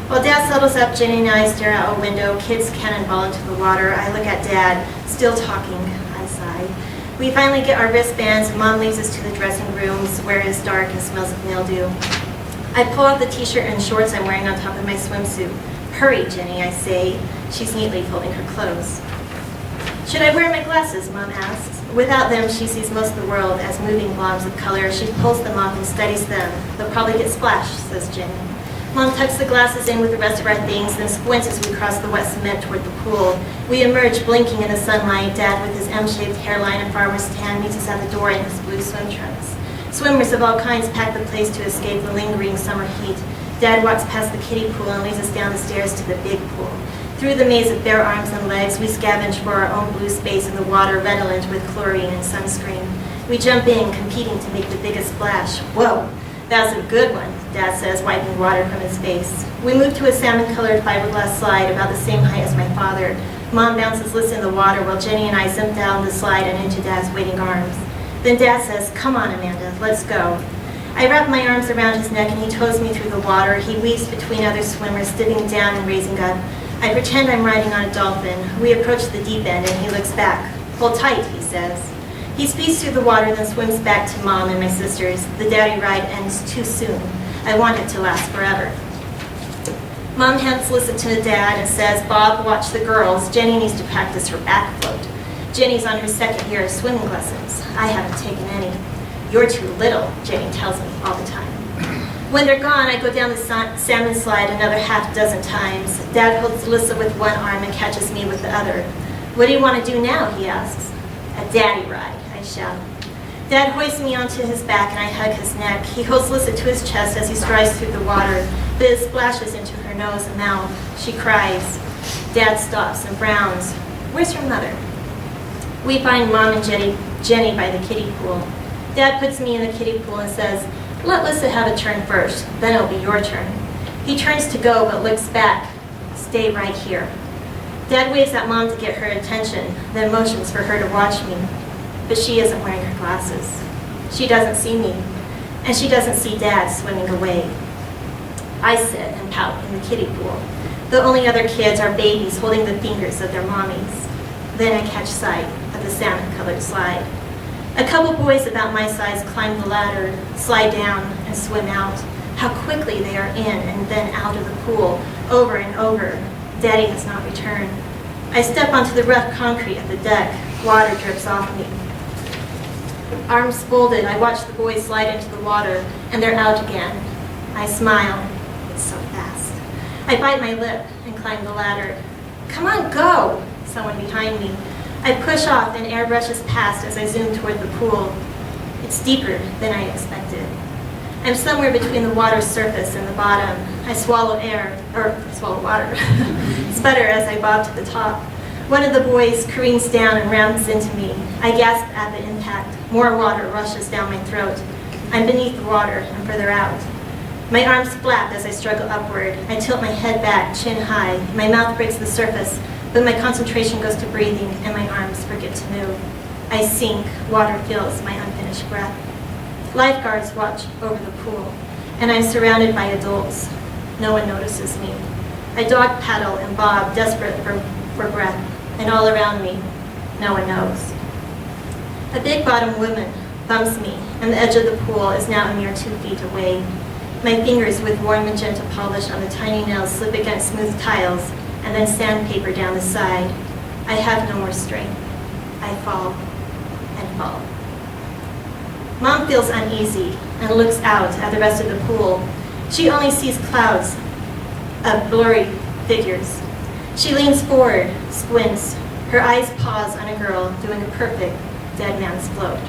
While Dad settles up, Jenny and I stare out a window. Kids cannonball into the water. I look at Dad, still talking. I sigh. We finally get our wristbands, and Mom leads us to the dressing rooms where it is dark and smells of mildew. I pull out the t-shirt and shorts I'm wearing on top of my swimsuit. Hurry, Jenny, I say. She's neatly folding her clothes. Should I wear my glasses, Mom asks. Without them, she sees most of the world as moving blobs of color. She pulls them off and studies them. They'll probably get splashed, says Jenny. Mom tucks the glasses in with the rest of our things, then squints as we cross the wet cement toward the pool. We emerge, blinking in the sunlight. Dad, with his M-shaped hairline and farmer's tan, meets us at the door in his blue swim trunks. Swimmers of all kinds pack the place to escape the lingering summer heat. Dad walks past the kiddie pool and leads us down the stairs to the big pool. Through the maze of bare arms and legs, we scavenge for our own blue space in the water redolent with chlorine and sunscreen. We jump in, competing to make the biggest splash. Whoa, that's a good one, Dad says, wiping water from his face. We move to a salmon-colored fiberglass slide about the same height as my father. Mom bounces Liz in the water while Jenny and I zip down the slide and into Dad's waiting arms. Then Dad says, "Come on, Amanda, let's go." I wrap my arms around his neck and he tows me through the water. He weaves between other swimmers, dipping down and raising up. I pretend I'm riding on a dolphin. We approach the deep end and he looks back. "Hold tight," he says. He speeds through the water, then swims back to Mom and my sisters. The daddy ride ends too soon. I want it to last forever. Mom hands Lissa to Dad and says, "Bob, watch the girls. Jenny needs to practice her back float." Jenny's on her 2nd year of swimming lessons. I haven't taken any. "You're too little," Jenny tells me all the time. When they're gone, I go down the salmon slide another half dozen times. Dad holds Alyssa with one arm and catches me with the other. What do you want to do now, he asks. A daddy ride, I shout. Dad hoists me onto his back and I hug his neck. He holds Alyssa to his chest as he strides through the water, but it splashes into her nose and mouth. She cries. Dad stops and frowns. Where's your mother? We find Mom and Jenny by the kiddie pool. Dad puts me in the kiddie pool and says, let Alyssa have a turn first, then it'll be your turn. He turns to go but looks back. Stay right here. Dad waves at Mom to get her attention, then motions for her to watch me. But she isn't wearing her glasses. She doesn't see me, and she doesn't see Dad swimming away. I sit and pout in the kiddie pool. The only other kids are babies holding the fingers of their mommies. Then I catch sight of the salmon-colored slide. A couple boys about my size climb the ladder, slide down, and swim out. How quickly they are in and then out of the pool, over and over. Daddy has not returned. I step onto the rough concrete of the deck. Water drips off me. Arms folded, I watch the boys slide into the water, and they're out again. I smile. It's so fast. I bite my lip and climb the ladder. Come on, go! Someone behind me. I push off and air rushes past as I zoom toward the pool. It's deeper than I expected. I'm somewhere between the water's surface and the bottom. I swallow water. Sputter as I bob to the top. One of the boys careens down and rounds into me. I gasp at the impact. More water rushes down my throat. I'm beneath the water and further out. My arms flap as I struggle upward. I tilt my head back, chin high. My mouth breaks the surface, but my concentration goes to breathing and my arms forget to move. I sink. Water fills my unfinished breath. Lifeguards watch over the pool, and I'm surrounded by adults. No one notices me. I dog paddle and bob, desperate for breath, and all around me, no one knows. A big-bottomed woman bumps me, and the edge of the pool is now a mere 2 feet away. My fingers with warm magenta polish on the tiny nails slip against smooth tiles, and then sandpaper down the side. I have no more strength. I fall and fall. Mom feels uneasy and looks out at the rest of the pool. She only sees clouds of blurry figures. She leans forward, squints. Her eyes pause on a girl doing a perfect dead man's float.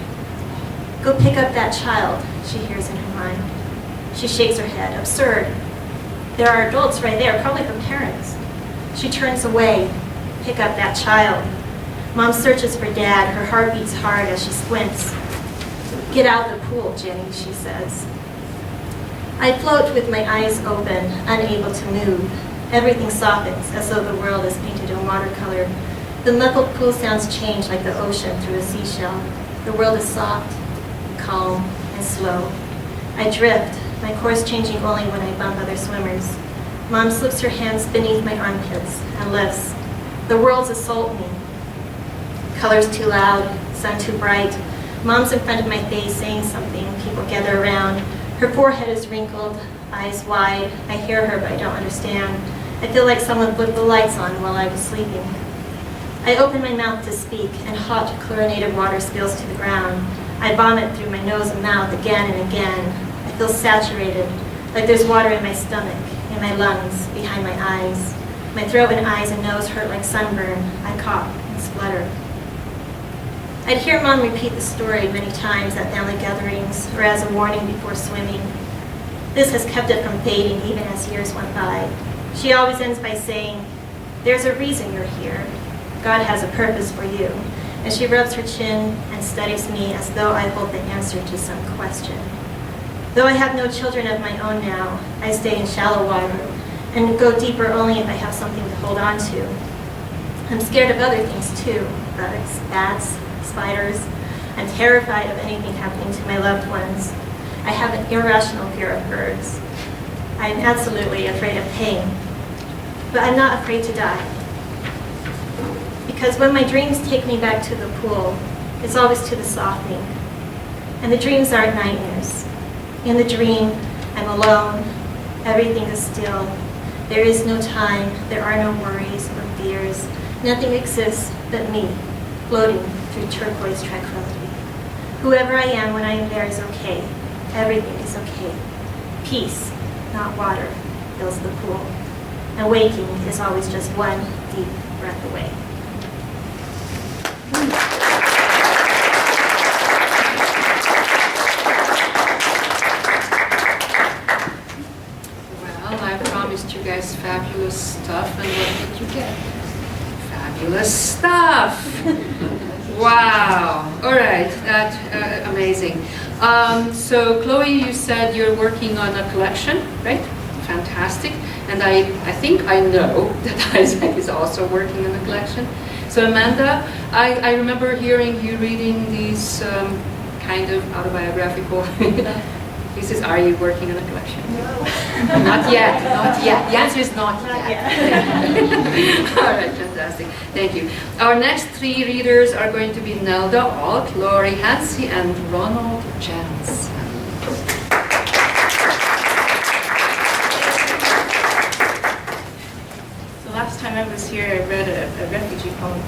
Go pick up that child, she hears in her mind. She shakes her head. Absurd. There are adults right there, probably her parents. She turns away. Pick up that child. Mom searches for Dad. Her heart beats hard as she squints. Get out of the pool, Jenny, she says. I float with my eyes open, unable to move. Everything softens as though the world is painted in watercolor. The muffled pool sounds change like the ocean through a seashell. The world is soft, calm, and slow. I drift, my course changing only when I bump other swimmers. Mom slips her hands beneath my armpits and lifts. The worlds assault me. Colors too loud, sun too bright. Mom's in front of my face saying something. People gather around. Her forehead is wrinkled, eyes wide. I hear her, but I don't understand. I feel like someone flipped the lights on while I was sleeping. I open my mouth to speak, and hot, chlorinated water spills to the ground. I vomit through my nose and mouth again and again. I feel saturated, like there's water in my stomach, in my lungs, behind my eyes. My throat and eyes and nose hurt like sunburn. I cough and splutter. I'd hear Mom repeat the story many times at family gatherings or as a warning before swimming. This has kept it from fading even as years went by. She always ends by saying, "There's a reason you're here. God has a purpose for you." And she rubs her chin and studies me as though I hold the answer to some question. Though I have no children of my own now, I stay in shallow water and go deeper only if I have something to hold on to. I'm scared of other things too, bugs, bats, spiders. I'm terrified of anything happening to my loved ones. I have an irrational fear of birds. I'm absolutely afraid of pain, but I'm not afraid to die. Because when my dreams take me back to the pool, it's always to the softening. And the dreams aren't nightmares. In the dream, I'm alone. Everything is still. There is no time. There are no worries or fears. Nothing exists but me, floating through turquoise tranquility. Whoever I am when I am there is okay. Everything is okay. Peace, not water, fills the pool. And waking is always just one deep breath away. Well, I promised you guys fabulous stuff, and what did you get? Fabulous stuff! Wow! All right, that amazing. So, Chloe, you said you're working on a collection, right? Fantastic. And I think I know that Isaac is also working on a collection. So, Amanda, I remember hearing you reading these kind of autobiographical pieces. Are you working on a collection? No. Not yet, not yet. The answer is not yet. All right, fantastic. Thank you. Our next three readers are going to be Nelda Alt, Lori Hansey, and Ronald Jansen. The last time I was here, I read a refugee poem.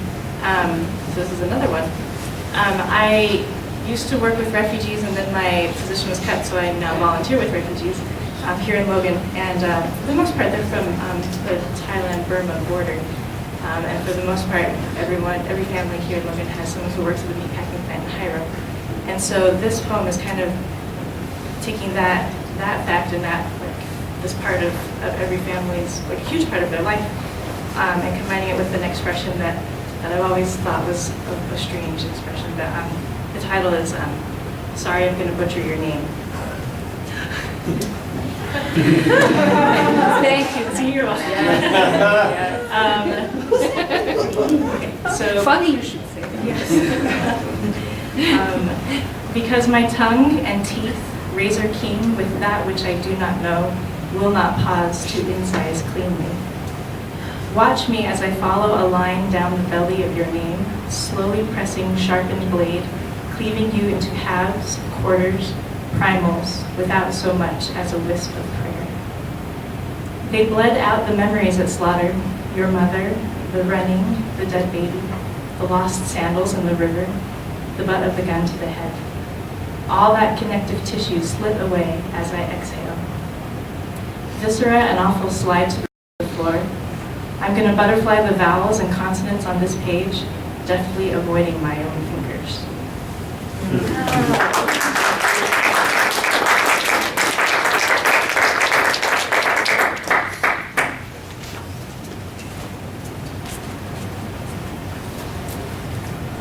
So this is another one. I used to work with refugees, and then my position was cut, so I now volunteer with refugees here in Logan. And for the most part, they're from the Thailand-Burma border. And for the most part, every family here in Logan has someone who works at the meatpacking plant in Cairo. And so this poem is kind of taking that fact and that this part of every family's, like a huge part of their life, and combining it with an expression that I've always thought was a strange expression. But the title is "Sorry, I'm going to butcher your name." Thank you. So you're welcome. Okay, so Funny you should say that. Yes. Because my tongue and teeth, razor keen with that which I do not know, will not pause to incise cleanly. Watch me as I follow a line down the belly of your name, slowly pressing sharpened blade, cleaving you into halves, quarters, primals, without so much as a wisp of prayer. They bled out the memories that slaughtered, your mother, the running, the dead baby, the lost sandals in the river, the butt of the gun to the head. All that connective tissue slit away as I exhale. Viscera and awful slide to the floor. I'm going to butterfly the vowels and consonants on this page, deftly avoiding my own fingers.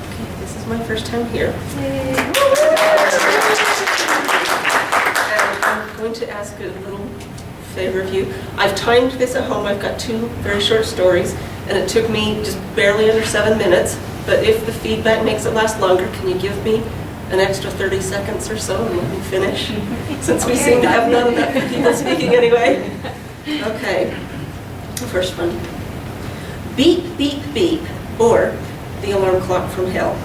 Okay, this is my first time here. And I'm going to ask a little favor of you. I've timed this at home. I've got two very short stories, and it took me just barely under 7 minutes. But if the feedback makes it last longer, can you give me an extra 30 seconds or so and let me finish? Since we seem to have none of that for people speaking anyway. Okay, the first one. Beep, beep, beep, or the alarm clock from hell.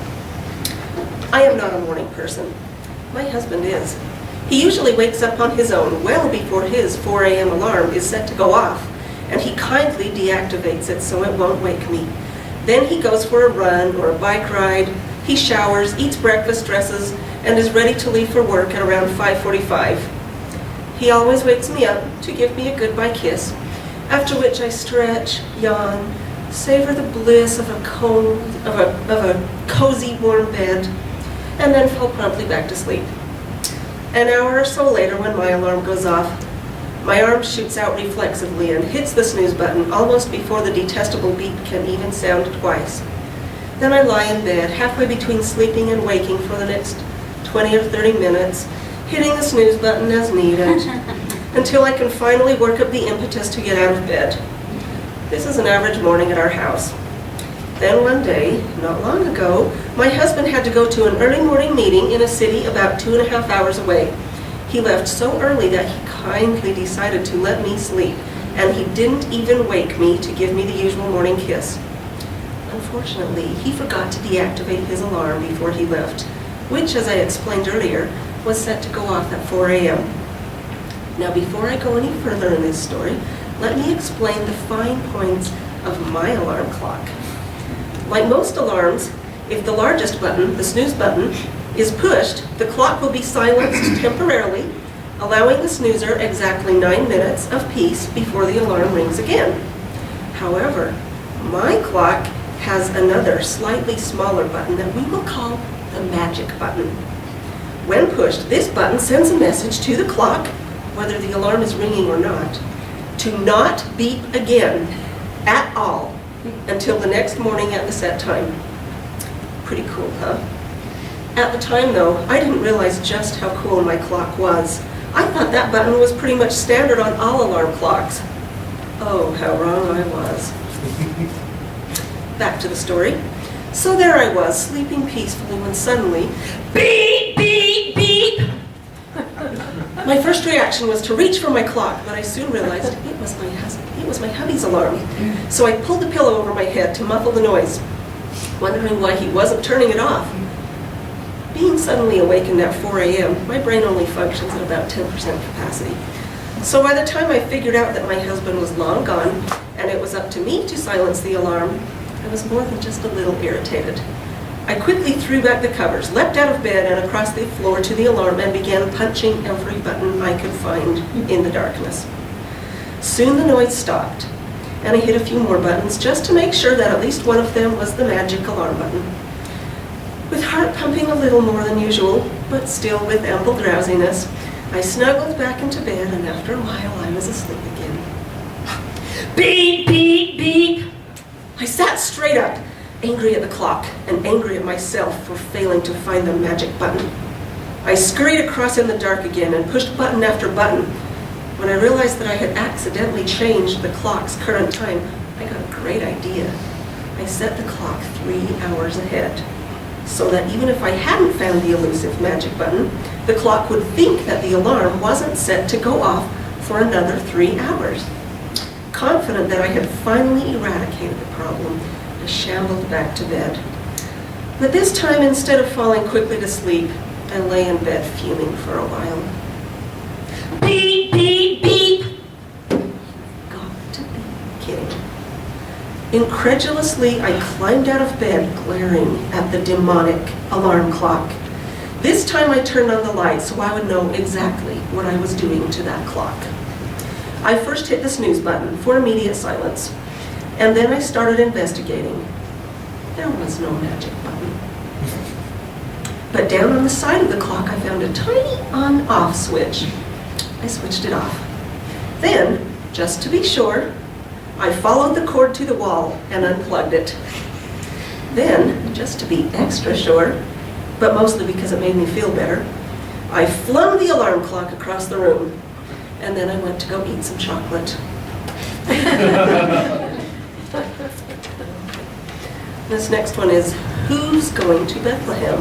I am not a morning person. My husband is. He usually wakes up on his own well before his 4 a.m. alarm is set to go off, and he kindly deactivates it so it won't wake me. Then he goes for a run or a bike ride, he showers, eats breakfast, dresses, and is ready to leave for work at around 5:45. He always wakes me up to give me a goodbye kiss, after which I stretch, yawn, savor the bliss of a cozy, warm bed, and then fall promptly back to sleep. An hour or so later, when my alarm goes off, my arm shoots out reflexively and hits the snooze button almost before the detestable beep can even sound twice. Then I lie in bed, halfway between sleeping and waking for the next 20 or 30 minutes, hitting the snooze button as needed, until I can finally work up the impetus to get out of bed. This is an average morning at our house. Then one day, not long ago, my husband had to go to an early morning meeting in a city about 2.5 hours away. He left so early that he kindly decided to let me sleep, and he didn't even wake me to give me the usual morning kiss. Unfortunately, he forgot to deactivate his alarm before he left, which, as I explained earlier, was set to go off at 4 a.m. Now, before I go any further in this story, let me explain the fine points of my alarm clock. Like most alarms, if the largest button, the snooze button, is pushed, the clock will be silenced temporarily, allowing the snoozer exactly 9 minutes of peace before the alarm rings again. However, my clock has another slightly smaller button that we will call the magic button. When pushed, this button sends a message to the clock, whether the alarm is ringing or not, to not beep again at all until the next morning at the set time. Pretty cool, huh? At the time, though, I didn't realize just how cool my clock was. I thought that button was pretty much standard on all alarm clocks. Oh, how wrong I was. Back to the story. So there I was, sleeping peacefully, when suddenly, beep, beep, beep! My first reaction was to reach for my clock, but I soon realized it was my husband. It was my hubby's alarm. So I pulled the pillow over my head to muffle the noise, wondering why he wasn't turning it off. Being suddenly awakened at 4 a.m., my brain only functions at about 10% capacity. So by the time I figured out that my husband was long gone, and it was up to me to silence the alarm, I was more than just a little irritated. I quickly threw back the covers, leapt out of bed and across the floor to the alarm and began punching every button I could find in the darkness. Soon the noise stopped, and I hit a few more buttons just to make sure that at least one of them was the magic alarm button. With heart pumping a little more than usual, but still with ample drowsiness, I snuggled back into bed, and after a while I was asleep again. Beep, beep, beep! I sat straight up, angry at the clock and angry at myself for failing to find the magic button. I scurried across in the dark again and pushed button after button. When I realized that I had accidentally changed the clock's current time, I got a great idea. I set the clock 3 hours ahead, so that even if I hadn't found the elusive magic button, the clock would think that the alarm wasn't set to go off for another 3 hours. Confident that I had finally eradicated the problem, I shambled back to bed. But this time, instead of falling quickly to sleep, I lay in bed fuming for a while. Beep, beep, beep! Got to be kidding. Incredulously, I climbed out of bed, glaring at the demonic alarm clock. This time I turned on the light so I would know exactly what I was doing to that clock. I first hit the snooze button for immediate silence, and then I started investigating. There was no magic button. But down on the side of the clock I found a tiny on-off switch. I switched it off. Then, just to be sure, I followed the cord to the wall and unplugged it. Then, just to be extra sure, but mostly because it made me feel better, I flung the alarm clock across the room, and then I went to go eat some chocolate. This next one is, who's going to Bethlehem?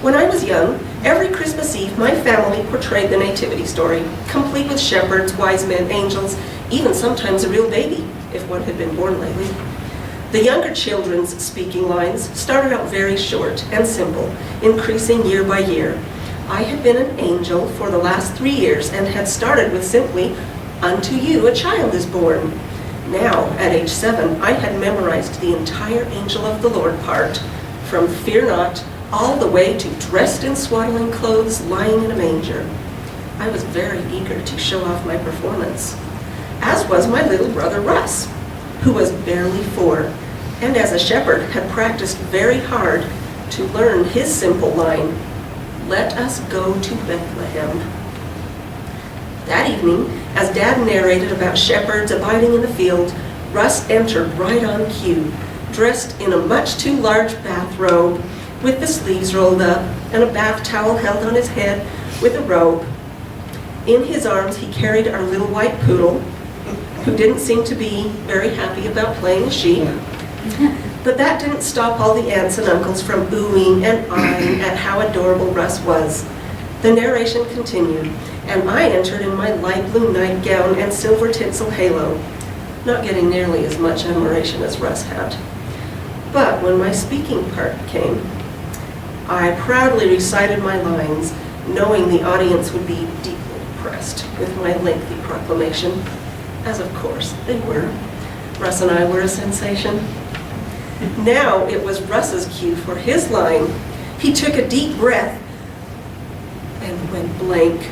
When I was young, every Christmas Eve my family portrayed the nativity story, complete with shepherds, wise men, angels, even sometimes a real baby, if one had been born lately. The younger children's speaking lines started out very short and simple, increasing year by year. I had been an angel for the last 3 years and had started with simply, "Unto you a child is born." Now, at age 7, I had memorized the entire Angel of the Lord part, from "Fear not," all the way to "Dressed in swaddling clothes, lying in a manger." I was very eager to show off my performance, as was my little brother Russ, who was barely 4, and as a shepherd had practiced very hard to learn his simple line, "Let us go to Bethlehem." That evening, as Dad narrated about shepherds abiding in the field, Russ entered right on cue, dressed in a much too large bathrobe, with the sleeves rolled up, and a bath towel held on his head with a robe. In his arms, he carried our little white poodle, who didn't seem to be very happy about playing a sheep. But that didn't stop all the aunts and uncles from oohing and ahhing at how adorable Russ was. The narration continued, and I entered in my light blue nightgown and silver tinsel halo, not getting nearly as much admiration as Russ had. But when my speaking part came, I proudly recited my lines, knowing the audience would be deeply impressed with my lengthy proclamation, as of course they were. Russ and I were a sensation. Now it was Russ's cue for his line. He took a deep breath and went blank.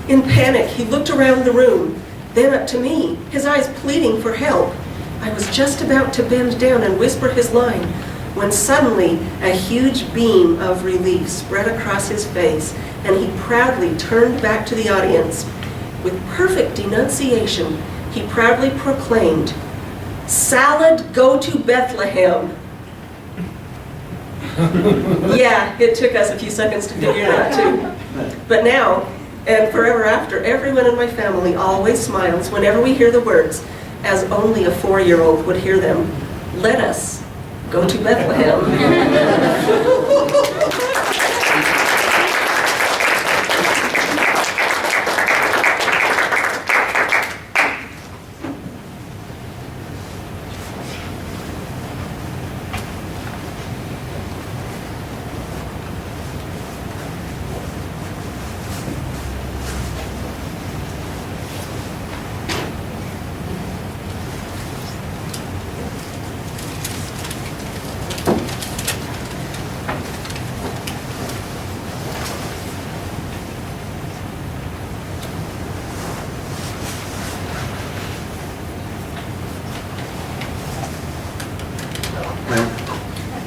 In panic, he looked around the room, then up to me, his eyes pleading for help. I was just about to bend down and whisper his line when suddenly a huge beam of relief spread across his face, and he proudly turned back to the audience. With perfect enunciation, he proudly proclaimed, "Salad, go to Bethlehem." Yeah, it took us a few seconds to figure that too. But now, and forever after, everyone in my family always smiles whenever we hear the words, as only a 4-year-old would hear them. Let us go to Bethlehem.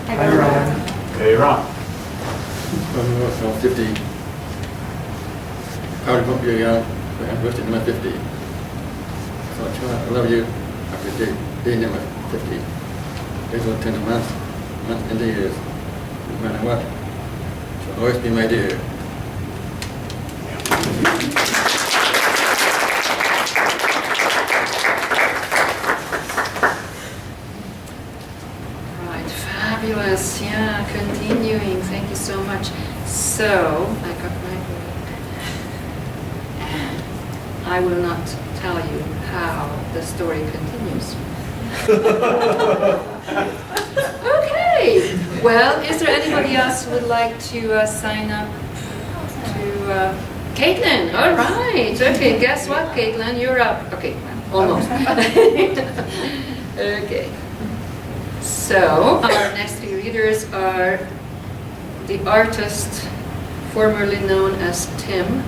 Hi, Ron. Hey, Ron. 50. How do you young? I'm birthday number 50. So I love you. Happy day number 50. Days will 10 a month and the years. No matter what. She'll always be my dear. Right, fabulous. Yeah, continuing. Thank you so much. So, I got my book. And I will not tell you how the story continues. Okay. Well, is there anybody else who would like to sign up to... Caitlin, all right. Okay, guess what, Caitlin? You're up. Okay, almost. Okay. So, our next three readers are the artist formerly known as Tim.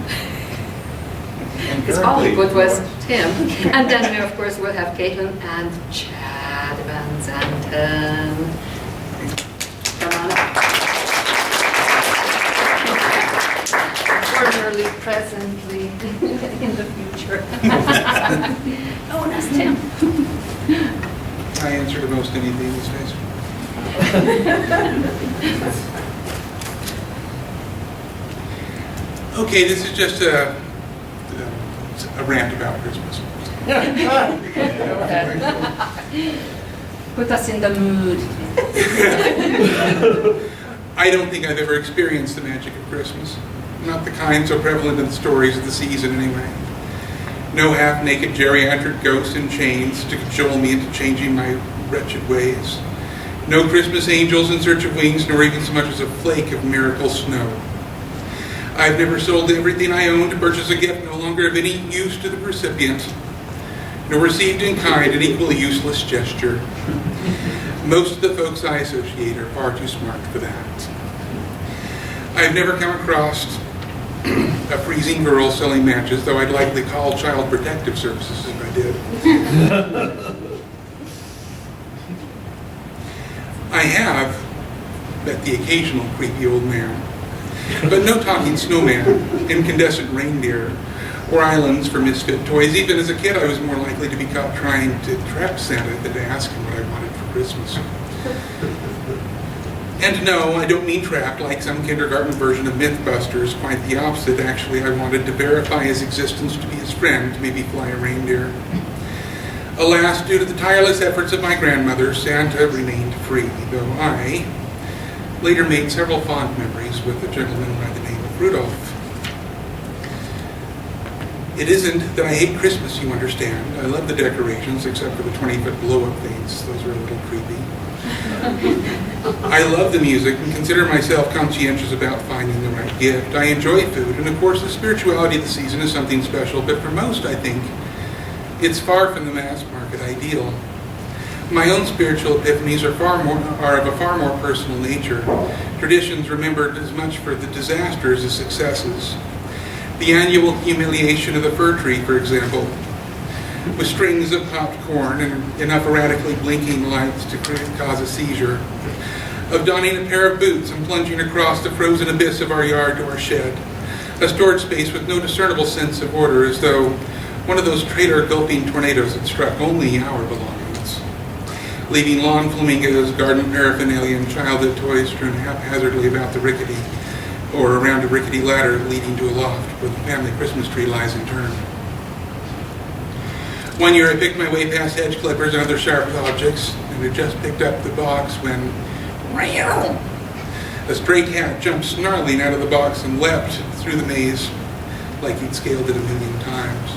It's all he put was Tim. And then we, of course, will have Caitlin and Chad Van Zanten. Come on up. Formerly, presently, in the future. Oh, that's Tim. I answer to most anything these days. Okay, this is just a rant about Christmas. Put us in the mood. I don't think I've ever experienced the magic of Christmas. Not the kind so prevalent in the stories of the season, anyway. No half-naked geriatric ghosts in chains to cajole me into changing my wretched ways. No Christmas angels in search of wings, nor even so much as a flake of miracle snow. I've never sold everything I own to purchase a gift no longer of any use to the recipient, nor received in kind an equally useless gesture. Most of the folks I associate are far too smart for that. I've never come across a freezing girl selling matches, though I'd likely call Child Protective Services if I did. I have met the occasional creepy old man, but no talking snowman, incandescent reindeer, or islands for misfit toys. Even as a kid, I was more likely to be caught trying to trap Santa than to ask him what I wanted for Christmas. And no, I don't mean trapped like some kindergarten version of Mythbusters. Quite the opposite, actually. I wanted to verify his existence, to be his friend, maybe fly a reindeer. Alas, due to the tireless efforts of my grandmother, Santa remained free, though I later made several fond memories with a gentleman by the name of Rudolph. It isn't that I hate Christmas, you understand. I love the decorations, except for the 20-foot blow-up things. Those are a little creepy. I love the music and consider myself conscientious about finding the right gift. I enjoy food, and of course the spirituality of the season is something special, but for most, I think, it's far from the mass market ideal. My own spiritual epiphanies are of a far more personal nature. Traditions remembered as much for the disasters as successes. The annual humiliation of the fir tree, for example, with strings of popped corn and enough erratically blinking lights to cause a seizure, of donning a pair of boots and plunging across the frozen abyss of our yard to our shed, a storage space with no discernible sense of order, as though one of those traitor-gulping tornadoes had struck only our belongings, leaving lawn flamingos, garden paraphernalia, and childhood toys strewn haphazardly about the rickety, or around a rickety ladder leading to a loft where the family Christmas tree lies interned. One year I picked my way past hedge clippers and other sharp objects, and had just picked up the box when, a stray cat jumped snarling out of the box and leapt through the maze like he'd scaled it 1,000,000 times.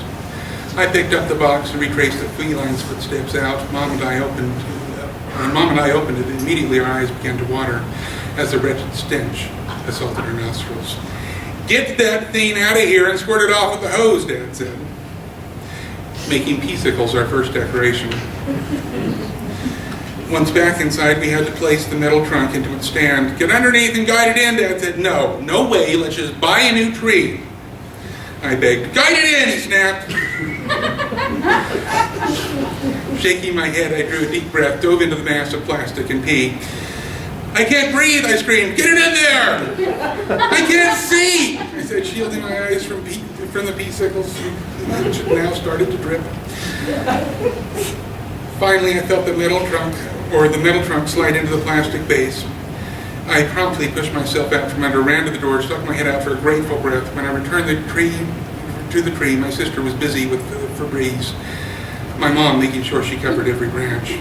I picked up the box and retraced the feline's footsteps out. When Mom and I opened it, immediately our eyes began to water as the wretched stench assaulted our nostrils. "Get that thing out of here and squirt it off with the hose," Dad said, making peacicles our first decoration. Once back inside, we had to place the metal trunk into its stand. "Get underneath and guide it in," Dad said. No way, let's just buy a new tree." I begged. "Guide it in," he snapped. Shaking my head, I drew a deep breath, dove into the mass of plastic and pee. "I can't breathe," I screamed. "Get it in there!" "I can't see," I said, shielding my eyes from the pea sickles, which now started to drip. Finally, I felt the metal trunk slide into the plastic base. I promptly pushed myself out from under, ran to the door, stuck my head out for a grateful breath. When I returned to the tree, my sister was busy with the Febreze, my mom making sure she covered every branch.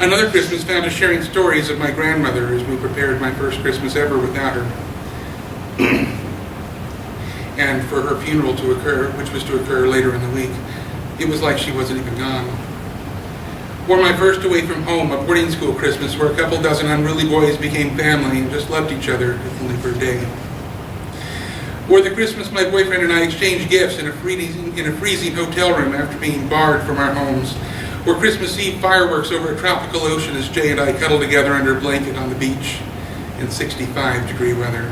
Another Christmas found us sharing stories of my grandmother as we prepared my first Christmas ever without her. And for her funeral to occur, which was to occur later in the week, it was like she wasn't even gone. Or my first away from home, a boarding school Christmas where a couple dozen unruly boys became family and just loved each other, if only for a day. Or the Christmas my boyfriend and I exchanged gifts in a freezing hotel room after being barred from our homes. Or Christmas Eve fireworks over a tropical ocean as Jay and I cuddled together under a blanket on the beach in 65-degree weather.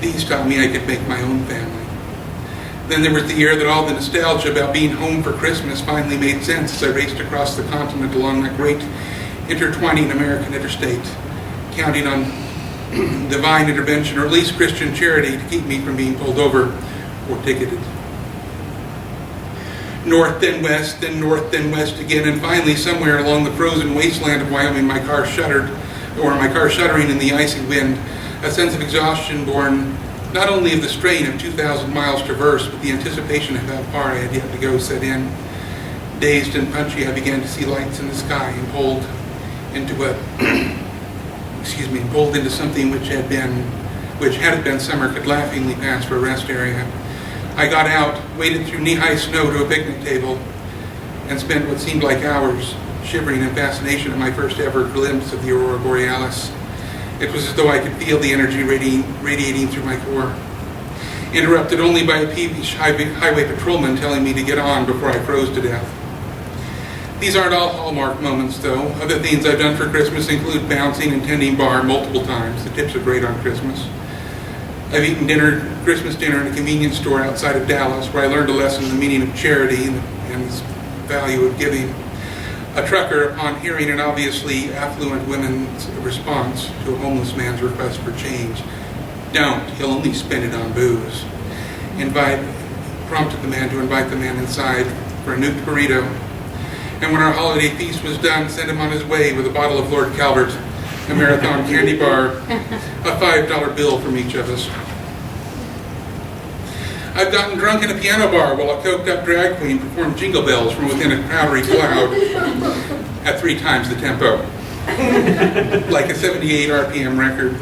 These taught me I could make my own family. Then there was the year that all the nostalgia about being home for Christmas finally made sense as I raced across the continent along that great intertwining American interstate, counting on divine intervention or at least Christian charity to keep me from being pulled over or ticketed. North, then west, then north, then west again, and finally somewhere along the frozen wasteland of Wyoming, my car shuddering in the icy wind, a sense of exhaustion born not only of the strain of 2,000 miles traversed, but the anticipation of how far I had yet to go set in. Dazed and punchy, I began to see lights in the sky and pulled into something which had it been summer, could laughingly pass for a rest area. I got out, waded through knee-high snow to a picnic table, and spent what seemed like hours shivering in fascination at my first ever glimpse of the aurora borealis. It was as though I could feel the energy radiating through my core, interrupted only by a peevish highway patrolman telling me to get on before I froze to death. These aren't all hallmark moments, though. Other things I've done for Christmas include bouncing and tending bar multiple times. The tips are great on Christmas. I've eaten Christmas dinner in a convenience store outside of Dallas, where I learned a lesson in the meaning of charity and the value of giving. A trucker, upon hearing an obviously affluent woman's response to a homeless man's request for change, "Don't, he'll only spend it on booze," prompted the man to invite the man inside for a nuked burrito. And when our holiday feast was done, sent him on his way with a bottle of Lord Calvert, a marathon candy bar, a $5 bill from each of us. I've gotten drunk in a piano bar while a coked-up drag queen performed Jingle Bells from within a powdery cloud at 3 times the tempo, like a 78 RPM record.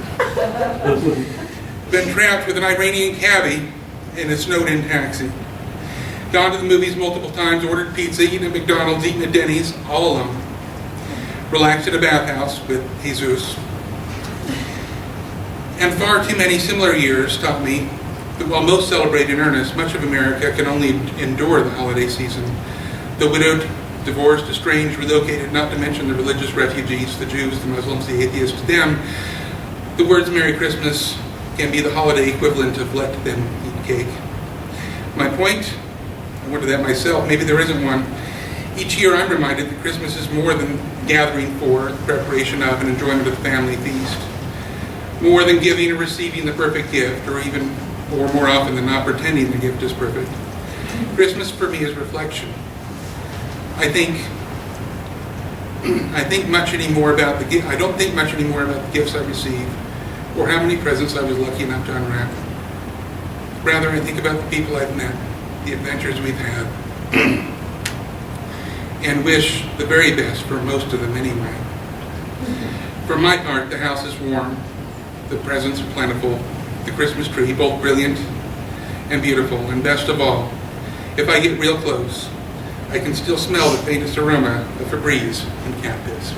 Been trapped with an Iranian cabbie in a snowed-in taxi. Gone to the movies multiple times, ordered pizza, eaten at McDonald's, eaten at Denny's, all alone. Relaxed at a bathhouse with Jesus. And far too many similar years taught me that while most celebrate in earnest, much of America can only endure the holiday season. The widowed, divorced, estranged, relocated, not to mention the religious refugees, the Jews, the Muslims, the atheists, to them, the words Merry Christmas can be the holiday equivalent of let them eat cake. My point, I wonder that myself, maybe there isn't one. Each year I'm reminded that Christmas is more than gathering for, preparation of, and enjoyment of the family feast. More than giving or receiving the perfect gift, or more often than not, pretending the gift is perfect. Christmas for me is reflection. I don't think much anymore about the gifts I receive, or how many presents I was lucky enough to unwrap. Rather, I think about the people I've met, the adventures we've had, and wish the very best for most of them anyway. For my part, the house is warm, the presents are plentiful, the Christmas tree both brilliant and beautiful, and best of all, if I get real close, I can still smell the faintest aroma of Febreze and cat piss.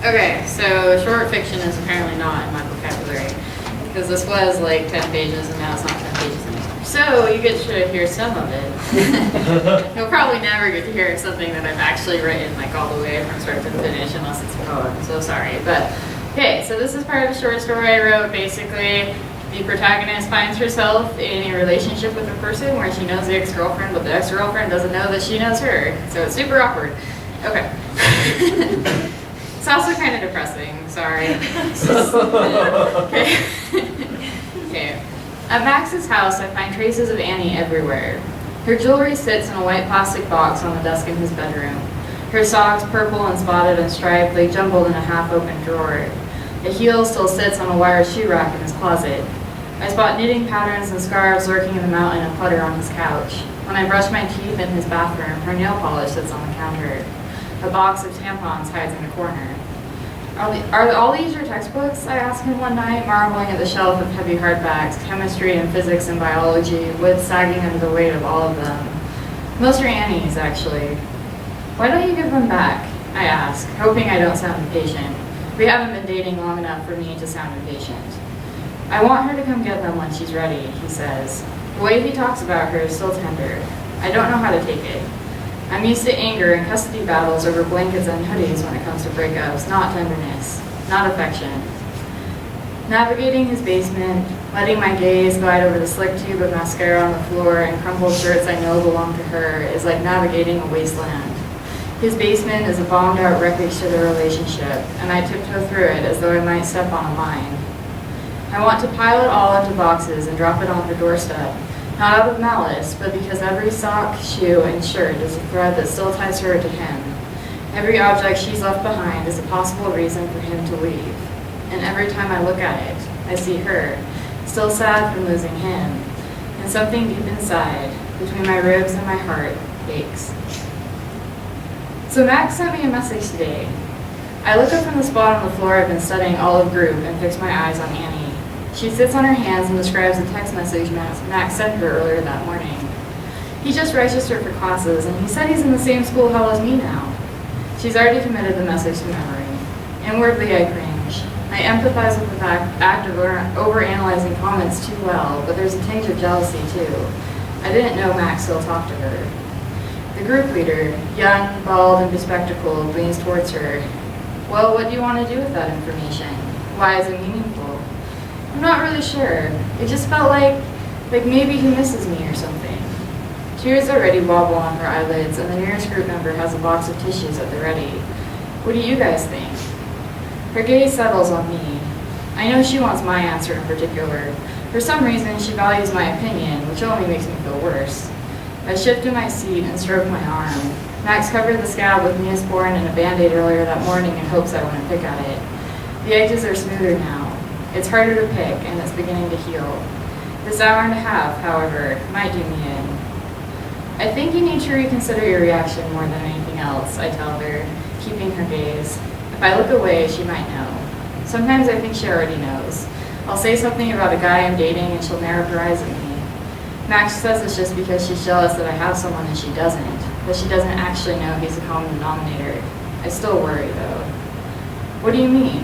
Okay, so short fiction is apparently not in my vocabulary, because this was like 10 pages and now it's not 10 pages anymore. So you get to hear some of it. You'll probably never get to hear something that I've actually written like all the way from start to finish unless it's a poem, so sorry. But okay, so this is part of a short story I wrote. Basically, the protagonist finds herself in a relationship with a person where she knows the ex-girlfriend, but the ex-girlfriend doesn't know that she knows her. So it's super awkward. Okay. It's also kind of depressing, sorry. Okay. Okay. At Max's house, I find traces of Annie everywhere. Her jewelry sits in a white plastic box on the desk in his bedroom. Her socks, purple and spotted and striped, lay jumbled in a half-open drawer. A heel still sits on a wire shoe rack in his closet. I spot knitting patterns and scarves lurking in the mountain of clutter on his couch. When I brush my teeth in his bathroom, her nail polish sits on the counter. A box of tampons hides in a corner. Are all these your textbooks? I asked him one night, marveling at the shelf of heavy hardbacks, chemistry and physics and biology, wood sagging under the weight of all of them. Most are Annie's, actually. Why don't you give them back? I ask, hoping I don't sound impatient. We haven't been dating long enough for me to sound impatient. I want her to come get them when she's ready, he says. The way he talks about her is still tender. I don't know how to take it. I'm used to anger and custody battles over blankets and hoodies when it comes to breakups, not tenderness, not affection. Navigating his basement, letting my gaze glide over the slick tube of mascara on the floor and crumpled shirts I know belong to her is like navigating a wasteland. His basement is a bombed-out wreckage to the relationship, and I tiptoe through it as though I might step on a mine. I want to pile it all into boxes and drop it on her doorstep, not out of malice, but because every sock, shoe, and shirt is a thread that still ties her to him. Every object she's left behind is a possible reason for him to leave. And every time I look at it, I see her, still sad from losing him, and something deep inside, between my ribs and my heart, aches. So Max sent me a message today. I look up from the spot on the floor I've been studying olive group and fix my eyes on Annie. She sits on her hands and describes the text message Max sent her earlier that morning. He just registered for classes, and he said he's in the same school hall as me now. She's already committed the message to memory. Inwardly, I cringe. I empathize with the act of overanalyzing comments too well, but there's a tinge of jealousy, too. I didn't know Max still talked to her. The group leader, young, bald, and bespectacled, leans towards her. Well, what do you want to do with that information? Why is it meaningful? I'm not really sure. It just felt like maybe he misses me or something. Tears already wobble on her eyelids, and the nearest group member has a box of tissues at the ready. What do you guys think? Her gaze settles on me. I know she wants my answer in particular. For some reason, she values my opinion, which only makes me feel worse. I shift in my seat and stroke my arm. Max covered the scab with Neosporin and a Band-Aid earlier that morning in hopes I wouldn't pick at it. The edges are smoother now. It's harder to pick, and it's beginning to heal. This hour and a half, however, might do me in. I think you need to reconsider your reaction more than anything else, I tell her, keeping her gaze. If I look away, she might know. Sometimes I think she already knows. I'll say something about a guy I'm dating, and she'll narrow her eyes at me. Max says it's just because she's jealous that I have someone and she doesn't, but she doesn't actually know he's a common denominator. I still worry, though. What do you mean?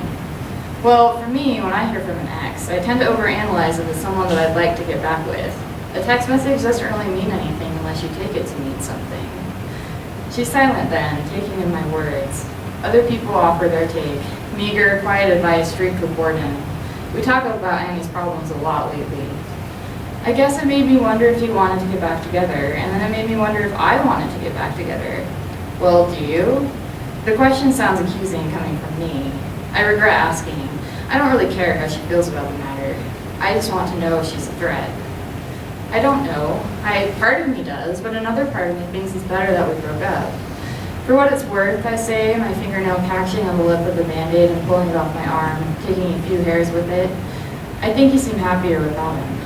Well, for me, when I hear from an ex, I tend to overanalyze it as someone that I'd like to get back with. A text message doesn't really mean anything unless you take it to mean something. She's silent then, taking in my words. Other people offer their take. Meager, quiet advice streaked with boredom. We talk about Annie's problems a lot lately. I guess it made me wonder if he wanted to get back together, and then it made me wonder if I wanted to get back together. Well, do you? The question sounds accusing coming from me. I regret asking. I don't really care how she feels about the matter. I just want to know if she's a threat. I don't know. Part of me does, but another part of me thinks it's better that we broke up. For what it's worth, I say, my fingernail catching on the lip of the Band-Aid and pulling it off my arm, taking a few hairs with it. I think you seem happier without him.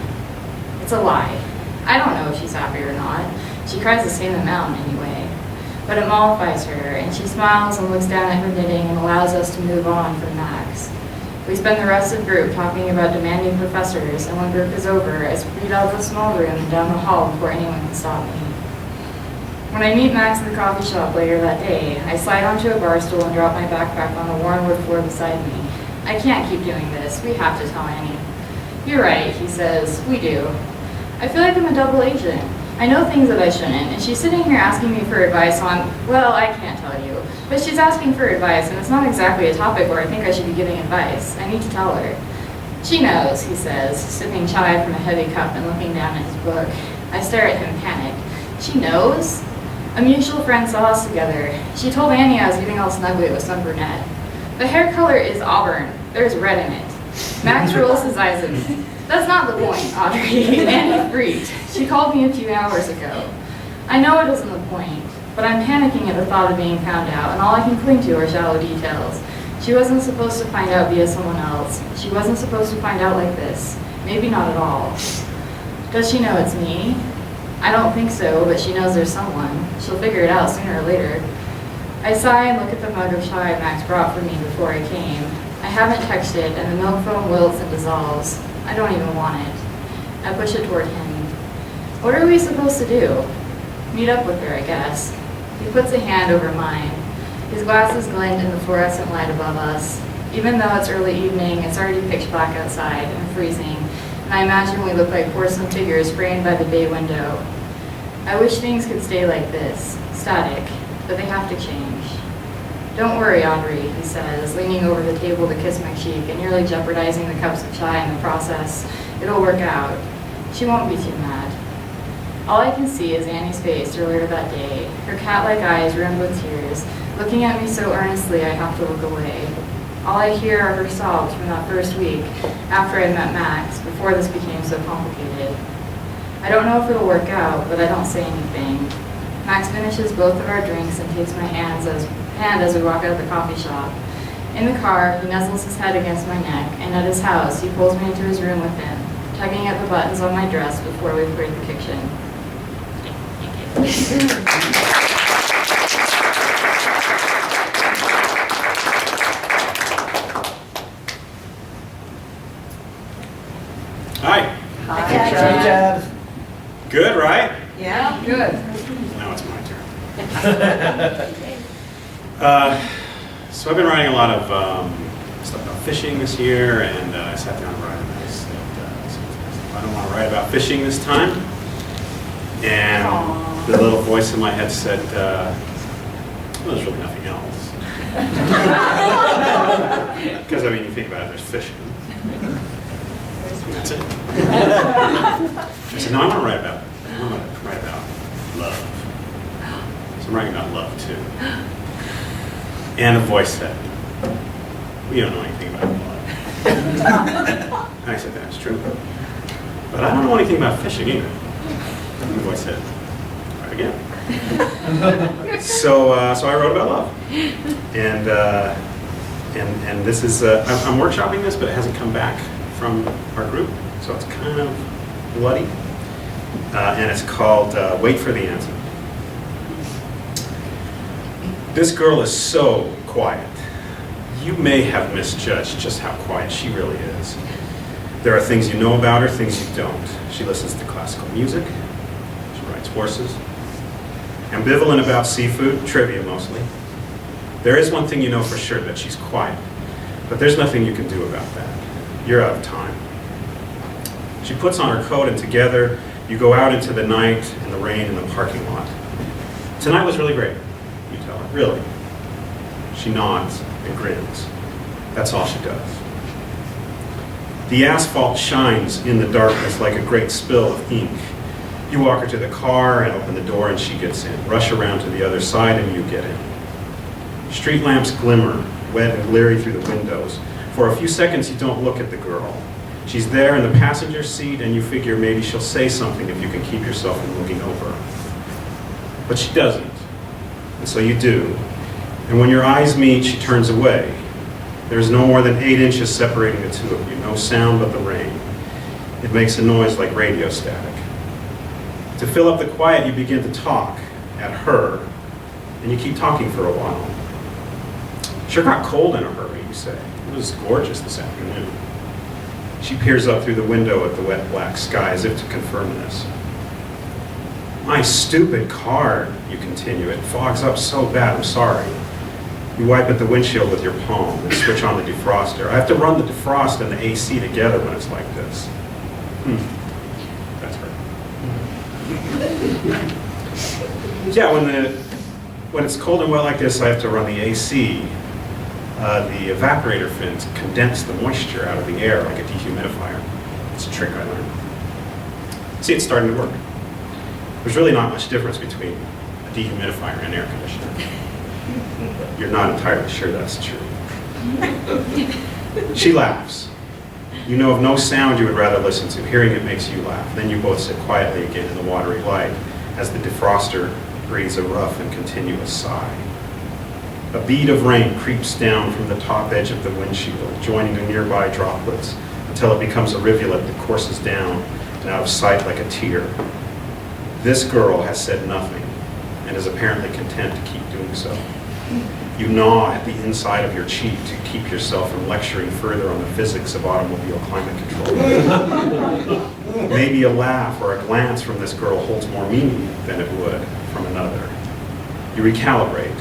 It's a lie. I don't know if she's happy or not. She cries the same amount anyway. But it mollifies her, and she smiles and looks down at her knitting and allows us to move on from Max. We spend the rest of the group talking about demanding professors, and when group is over, I speed out of the small room and down the hall before anyone can stop me. When I meet Max at the coffee shop later that day, I slide onto a bar stool and drop my backpack on the worn wood floor beside me. I can't keep doing this. We have to tell Annie. You're right, he says. We do. I feel like I'm a double agent. I know things that I shouldn't, and she's sitting here asking me for advice on, well, I can't tell you. But she's asking for advice, and it's not exactly a topic where I think I should be giving advice. I need to tell her. She knows, he says, sipping chai from a heavy cup and looking down at his book. I stare at him panicked. She knows? A mutual friend saw us together. She told Annie I was getting all snuggly with some brunette. The hair color is auburn. There's red in it. Max rolls his eyes at me. That's not the point, Audrey. Annie freaked. She called me a few hours ago. I know it isn't the point, but I'm panicking at the thought of being found out, and all I can cling to are shallow details. She wasn't supposed to find out via someone else. She wasn't supposed to find out like this. Maybe not at all. Does she know it's me? I don't think so, but she knows there's someone. She'll figure it out sooner or later. I sigh and look at the mug of chai Max brought for me before I came. I haven't touched it, and the milk foam wilts and dissolves. I don't even want it. I push it toward him. What are we supposed to do? Meet up with her, I guess. He puts a hand over mine. His glasses glint in the fluorescent light above us. Even though it's early evening, it's already pitch black outside and freezing, and I imagine we look like porcelain figures framed by the bay window. I wish things could stay like this, static, but they have to change. Don't worry, Audrey, he says, leaning over the table to kiss my cheek and nearly jeopardizing the cups of chai in the process. It'll work out. She won't be too mad. All I can see is Annie's face earlier that day, her cat-like eyes rimmed with tears, looking at me so earnestly I have to look away. All I hear are her sobs from that first week after I met Max, before this became so complicated. I don't know if it'll work out, but I don't say anything. Max finishes both of our drinks and takes my hand as we walk out of the coffee shop. In the car, he nuzzles his head against my neck, and at his house, he pulls me into his room with him, tugging at the buttons on my dress before we cleared the kitchen. Hi. Hi, Chad. Good, right? Yeah. Good. Now it's my turn. So I've been writing a lot of stuff about fishing this year, and I sat down to write, and I said, I don't want to write about fishing this time. And the little voice in my head said, well, there's really nothing else. Because, I mean, you think about it, there's fishing. And that's it. I said, no, I want to write about love. So I'm writing about love, too. And the voice said, we don't know anything about love. And I said, that's true. But I don't know anything about fishing either. And the voice said, try again. So I wrote about love. And this is, I'm workshopping this, but it hasn't come back from our group. So it's kind of bloody. And it's called Wait for the Answer. This girl is so quiet. You may have misjudged just how quiet she really is. There are things you know about her, things you don't. She listens to classical music. She rides horses. Ambivalent about seafood, trivia mostly. There is one thing you know for sure, that she's quiet. But there's nothing you can do about that. You're out of time. She puts on her coat, and together you go out into the night and the rain in the parking lot. Tonight was really great, you tell her. Really. She nods and grins. That's all she does. The asphalt shines in the darkness like a great spill of ink. You walk her to the car and open the door, and she gets in. Rush around to the other side and you get in. Street lamps glimmer, wet and bleary through the windows. For a few seconds you don't look at the girl. She's there in the passenger seat and you figure maybe she'll say something if you can keep yourself from looking over. But she doesn't. And so you do. And when your eyes meet, she turns away. There's no more than 8 inches separating the two of you. No sound but the rain. It makes a noise like radio static. To fill up the quiet, you begin to talk at her, and you keep talking for a while. Sure got cold in a hurry, you say. It was gorgeous this afternoon. She peers up through the window at the wet black sky as if to confirm this. My stupid car, you continue. It fogs up so bad, I'm sorry. You wipe at the windshield with your palm and switch on the defroster. I have to run the defrost and the AC together when it's like this. That's her. Yeah, when it's cold and wet like this, I have to run the AC. The evaporator fins condense the moisture out of the air like a dehumidifier. It's a trick I learned. See, it's starting to work. There's really not much difference between a dehumidifier and an air conditioner. You're not entirely sure that's true. She laughs. You know of no sound you would rather listen to. Hearing it makes you laugh. Then you both sit quietly again in the watery light as the defroster breathes a rough and continuous sigh. A bead of rain creeps down from the top edge of the windshield, joining the nearby droplets until it becomes a rivulet that courses down and out of sight like a tear. This girl has said nothing and is apparently content to keep doing so. You gnaw at the inside of your cheek to keep yourself from lecturing further on the physics of automobile climate control. Maybe a laugh or a glance from this girl holds more meaning than it would from another. You recalibrate,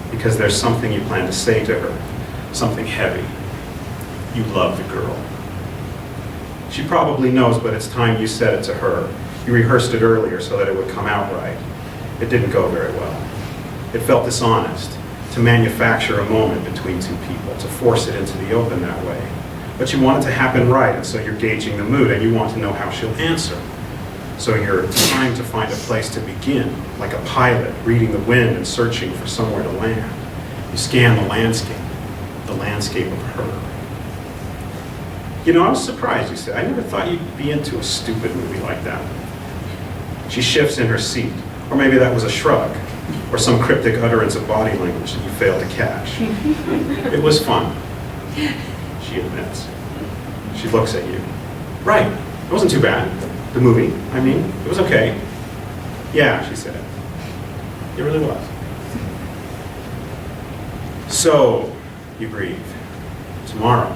because there's something you plan to say to her, something heavy. You love the girl. She probably knows, but it's time you said it to her. You rehearsed it earlier so that it would come out right. It didn't go very well. It felt dishonest to manufacture a moment between two people, to force it into the open that way. But you want it to happen right, and so you're gauging the mood, and you want to know how she'll answer. So you're trying to find a place to begin, like a pilot reading the wind and searching for somewhere to land. You scan the landscape of her. You know, I was surprised, you said. I never thought you'd be into a stupid movie like that. She shifts in her seat, or maybe that was a shrug, or some cryptic utterance of body language that you failed to catch. It was fun, she admits. She looks at you. Right, it wasn't too bad. The movie, I mean, it was okay. Yeah, she said. It really was. So, you breathe. Tomorrow.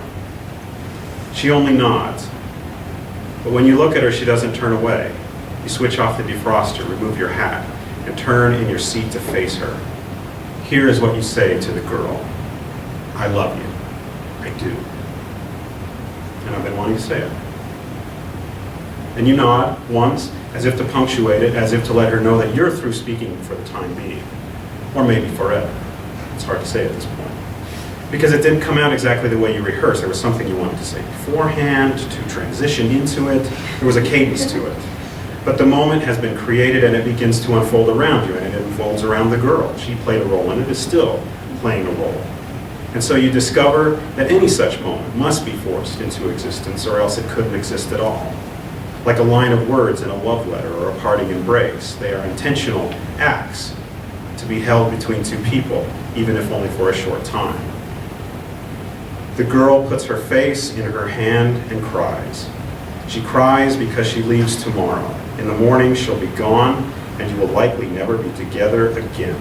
She only nods. But when you look at her, she doesn't turn away. You switch off the defroster, remove your hat, and turn in your seat to face her. Here is what you say to the girl. I love you. I do. And I've been wanting to say it. And you nod once, as if to punctuate it, as if to let her know that you're through speaking for the time being. Or maybe forever. It's hard to say at this point. Because it didn't come out exactly the way you rehearsed. There was something you wanted to say beforehand, to transition into it. There was a cadence to it. But the moment has been created and it begins to unfold around you, and it unfolds around the girl. She played a role and it is still playing a role. And so you discover that any such moment must be forced into existence, or else it couldn't exist at all. Like a line of words in a love letter or a parting embrace. They are intentional acts to be held between two people, even if only for a short time. The girl puts her face in her hand and cries. She cries because she leaves tomorrow. In the morning, she'll be gone, and you will likely never be together again.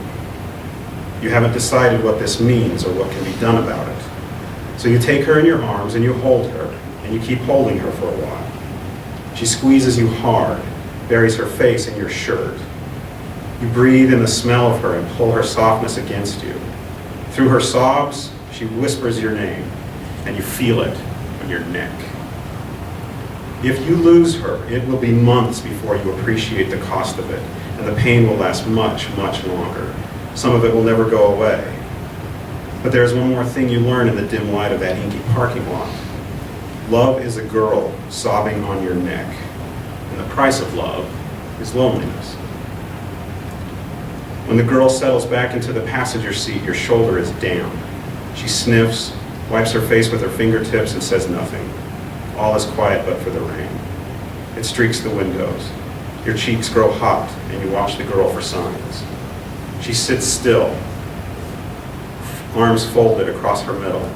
You haven't decided what this means or what can be done about it. So you take her in your arms and you hold her, and you keep holding her for a while. She squeezes you hard, buries her face in your shirt. You breathe in the smell of her and pull her softness against you. Through her sobs, she whispers your name. and you feel it on your neck. If you lose her, it will be months before you appreciate the cost of it, and the pain will last much, much longer. Some of it will never go away. But there's one more thing you learn in the dim light of that inky parking lot. Love is a girl sobbing on your neck, and the price of love is loneliness. When the girl settles back into the passenger seat, your shoulder is down. She sniffs, wipes her face with her fingertips, and says nothing. All is quiet but for the rain. It streaks the windows. Your cheeks grow hot, and you watch the girl for signs. She sits still, arms folded across her middle.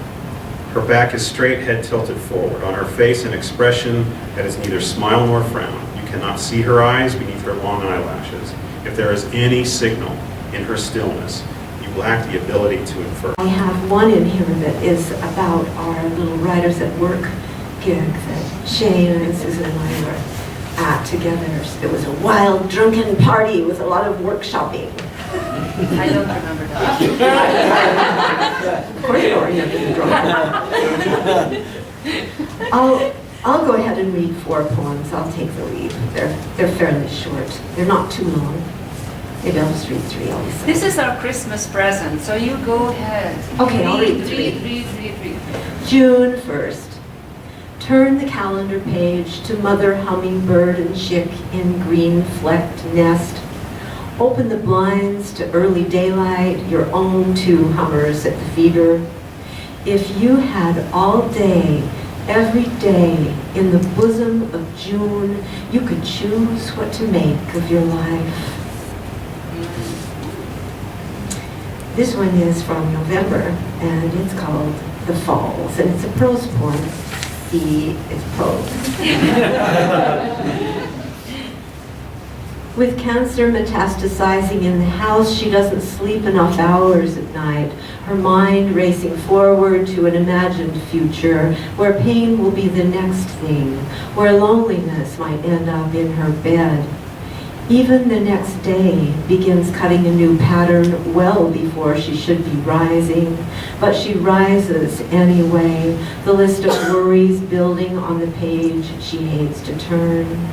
Her back is straight, head tilted forward. On her face, an expression that is neither smile nor frown. You cannot see her eyes beneath her long eyelashes. If there is any signal in her stillness, you lack the ability to infer. I have one in here that is about our little Writers at Work gig that Shane and Susan and I were at together. It was a wild, drunken party with a lot of workshopping. I don't remember that. Of course you don't remember the drunk. I'll go ahead and read 4 poems. I'll take the lead. They're fairly short. They're not too long. Maybe I'll just read 3 also. This is our Christmas present, so you go ahead. Okay, I'll read 3. Read. June 1st. Turn the calendar page to mother hummingbird and chick in green-flecked nest. Open the blinds to early daylight, your own 2 hummers at the feeder. If you had all day, every day, in the bosom of June, you could choose what to make of your life. This one is from November, and it's called The Falls, and it's a prose poem. It's prose. With cancer metastasizing in the house, she doesn't sleep enough hours at night, her mind racing forward to an imagined future where pain will be the next thing, where loneliness might end up in her bed. Even the next day begins cutting a new pattern well before she should be rising, but she rises anyway, the list of worries building on the page she hates to turn.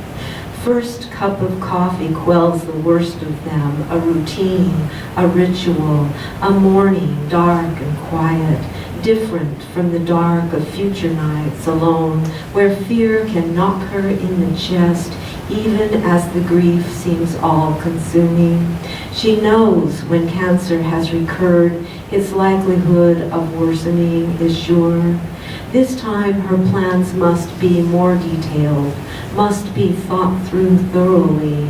First cup of coffee quells the worst of them, a routine, a ritual, a morning dark and quiet, different from the dark of future nights alone, where fear can knock her in the chest, even as the grief seems all-consuming. She knows when cancer has recurred, its likelihood of worsening is sure. This time her plans must be more detailed, must be thought through thoroughly.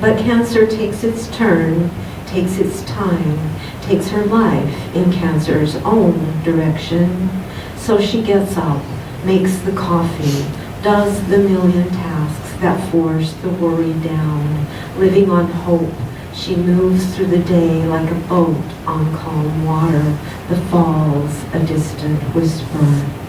But cancer takes its turn, takes its time, takes her life in cancer's own direction. So she gets up, makes the coffee, does the million tasks that force the worry down. Living on hope, she moves through the day like a boat on calm water. The falls, a distant whisper.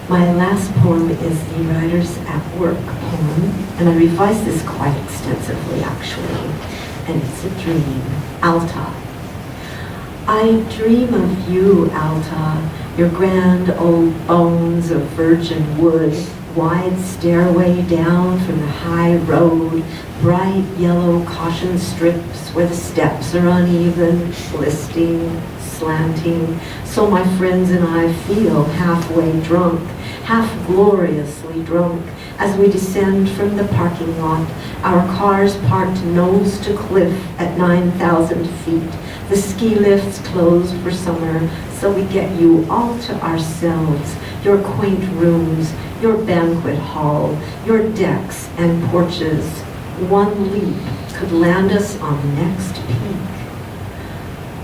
My last poem is the Writers at Work poem, and I revised this quite extensively actually, and it's a dream. Alta. I dream of you, Alta, your grand old bones of virgin wood, wide stairway down from the high road, bright yellow caution strips where the steps are uneven, listing, slanting, so my friends and I feel halfway drunk, half gloriously drunk, as we descend from the parking lot, our cars parked nose to cliff at 9,000 feet. The ski lifts closed for summer, so we get you all to ourselves, your quaint rooms, your banquet hall, your decks and porches. One leap could land us on the next peak.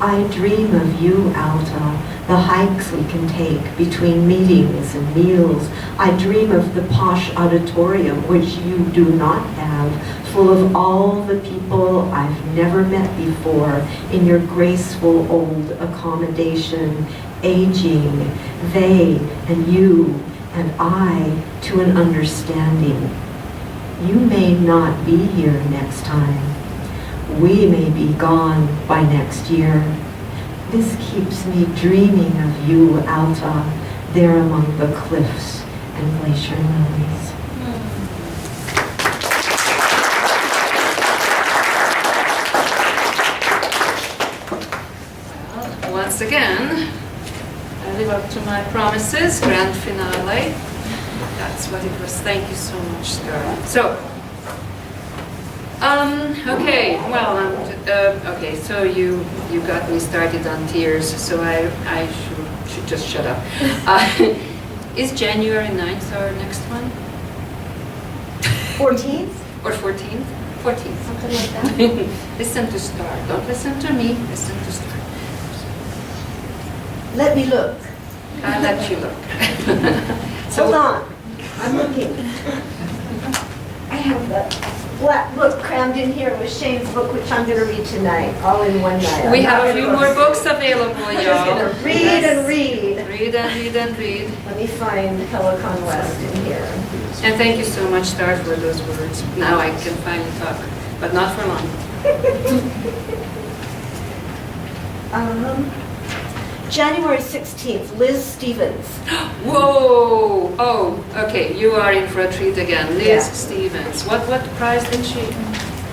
I dream of you, Alta, the hikes we can take between meetings and meals. I dream of the posh auditorium, which you do not have, full of all the people I've never met before in your graceful old accommodation, aging, they and you and I to an understanding. You may not be here next time. We may be gone by next year. This keeps me dreaming of you, Alta, there among the cliffs and glacier lilies. Well, once again, I live up to my promises, grand finale. That's what it was. Thank you so much, Star. So, okay, well, okay, so you got me started on tears, so I should just shut up. Is January 9th our next one? 14th? Or 14th? 14th. Something like that. Listen to Star. Don't listen to me. Listen to Star. Let me look. I'll let you look. Hold on. I'm looking. I have the black book crammed in here with Shane's book, which I'm going to read tonight, all in one night. We have a few more books available, I'm just y'all. going to read and read. Read and read and read. Let me find Helicon West in here. And thank you so much, Star, for those words. Now I can finally talk, but not for long. January 16th, Liz Stevens. Whoa! Oh, okay, you are in for a treat again. Liz Yeah. Stevens. What prize did she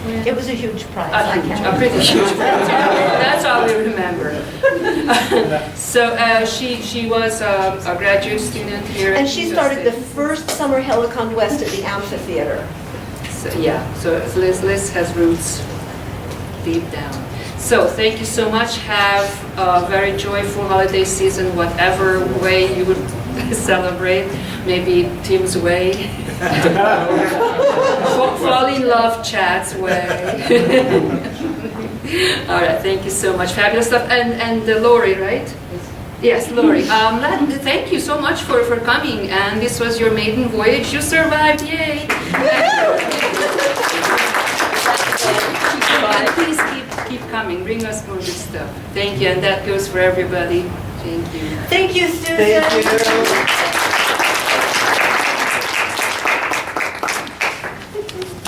win? It was a huge prize. A pretty huge prize. That's all we remember. So she was a graduate student here. And at she UC. started the first summer Helicon West at the amphitheater. So, yeah, so Liz has roots deep down. So thank you so much. Have a very joyful holiday season, whatever way you would celebrate. Maybe Tim's way. Fall in love Chad's way. All right, thank you so much. Fabulous stuff. And Lori, right? Yes, Lori. Thank you so much for coming. And this was your maiden voyage. You survived, yay! And please keep coming. Bring us more good stuff. Thank you, and that goes for everybody. Thank you. Thank you, Susan. Thank you.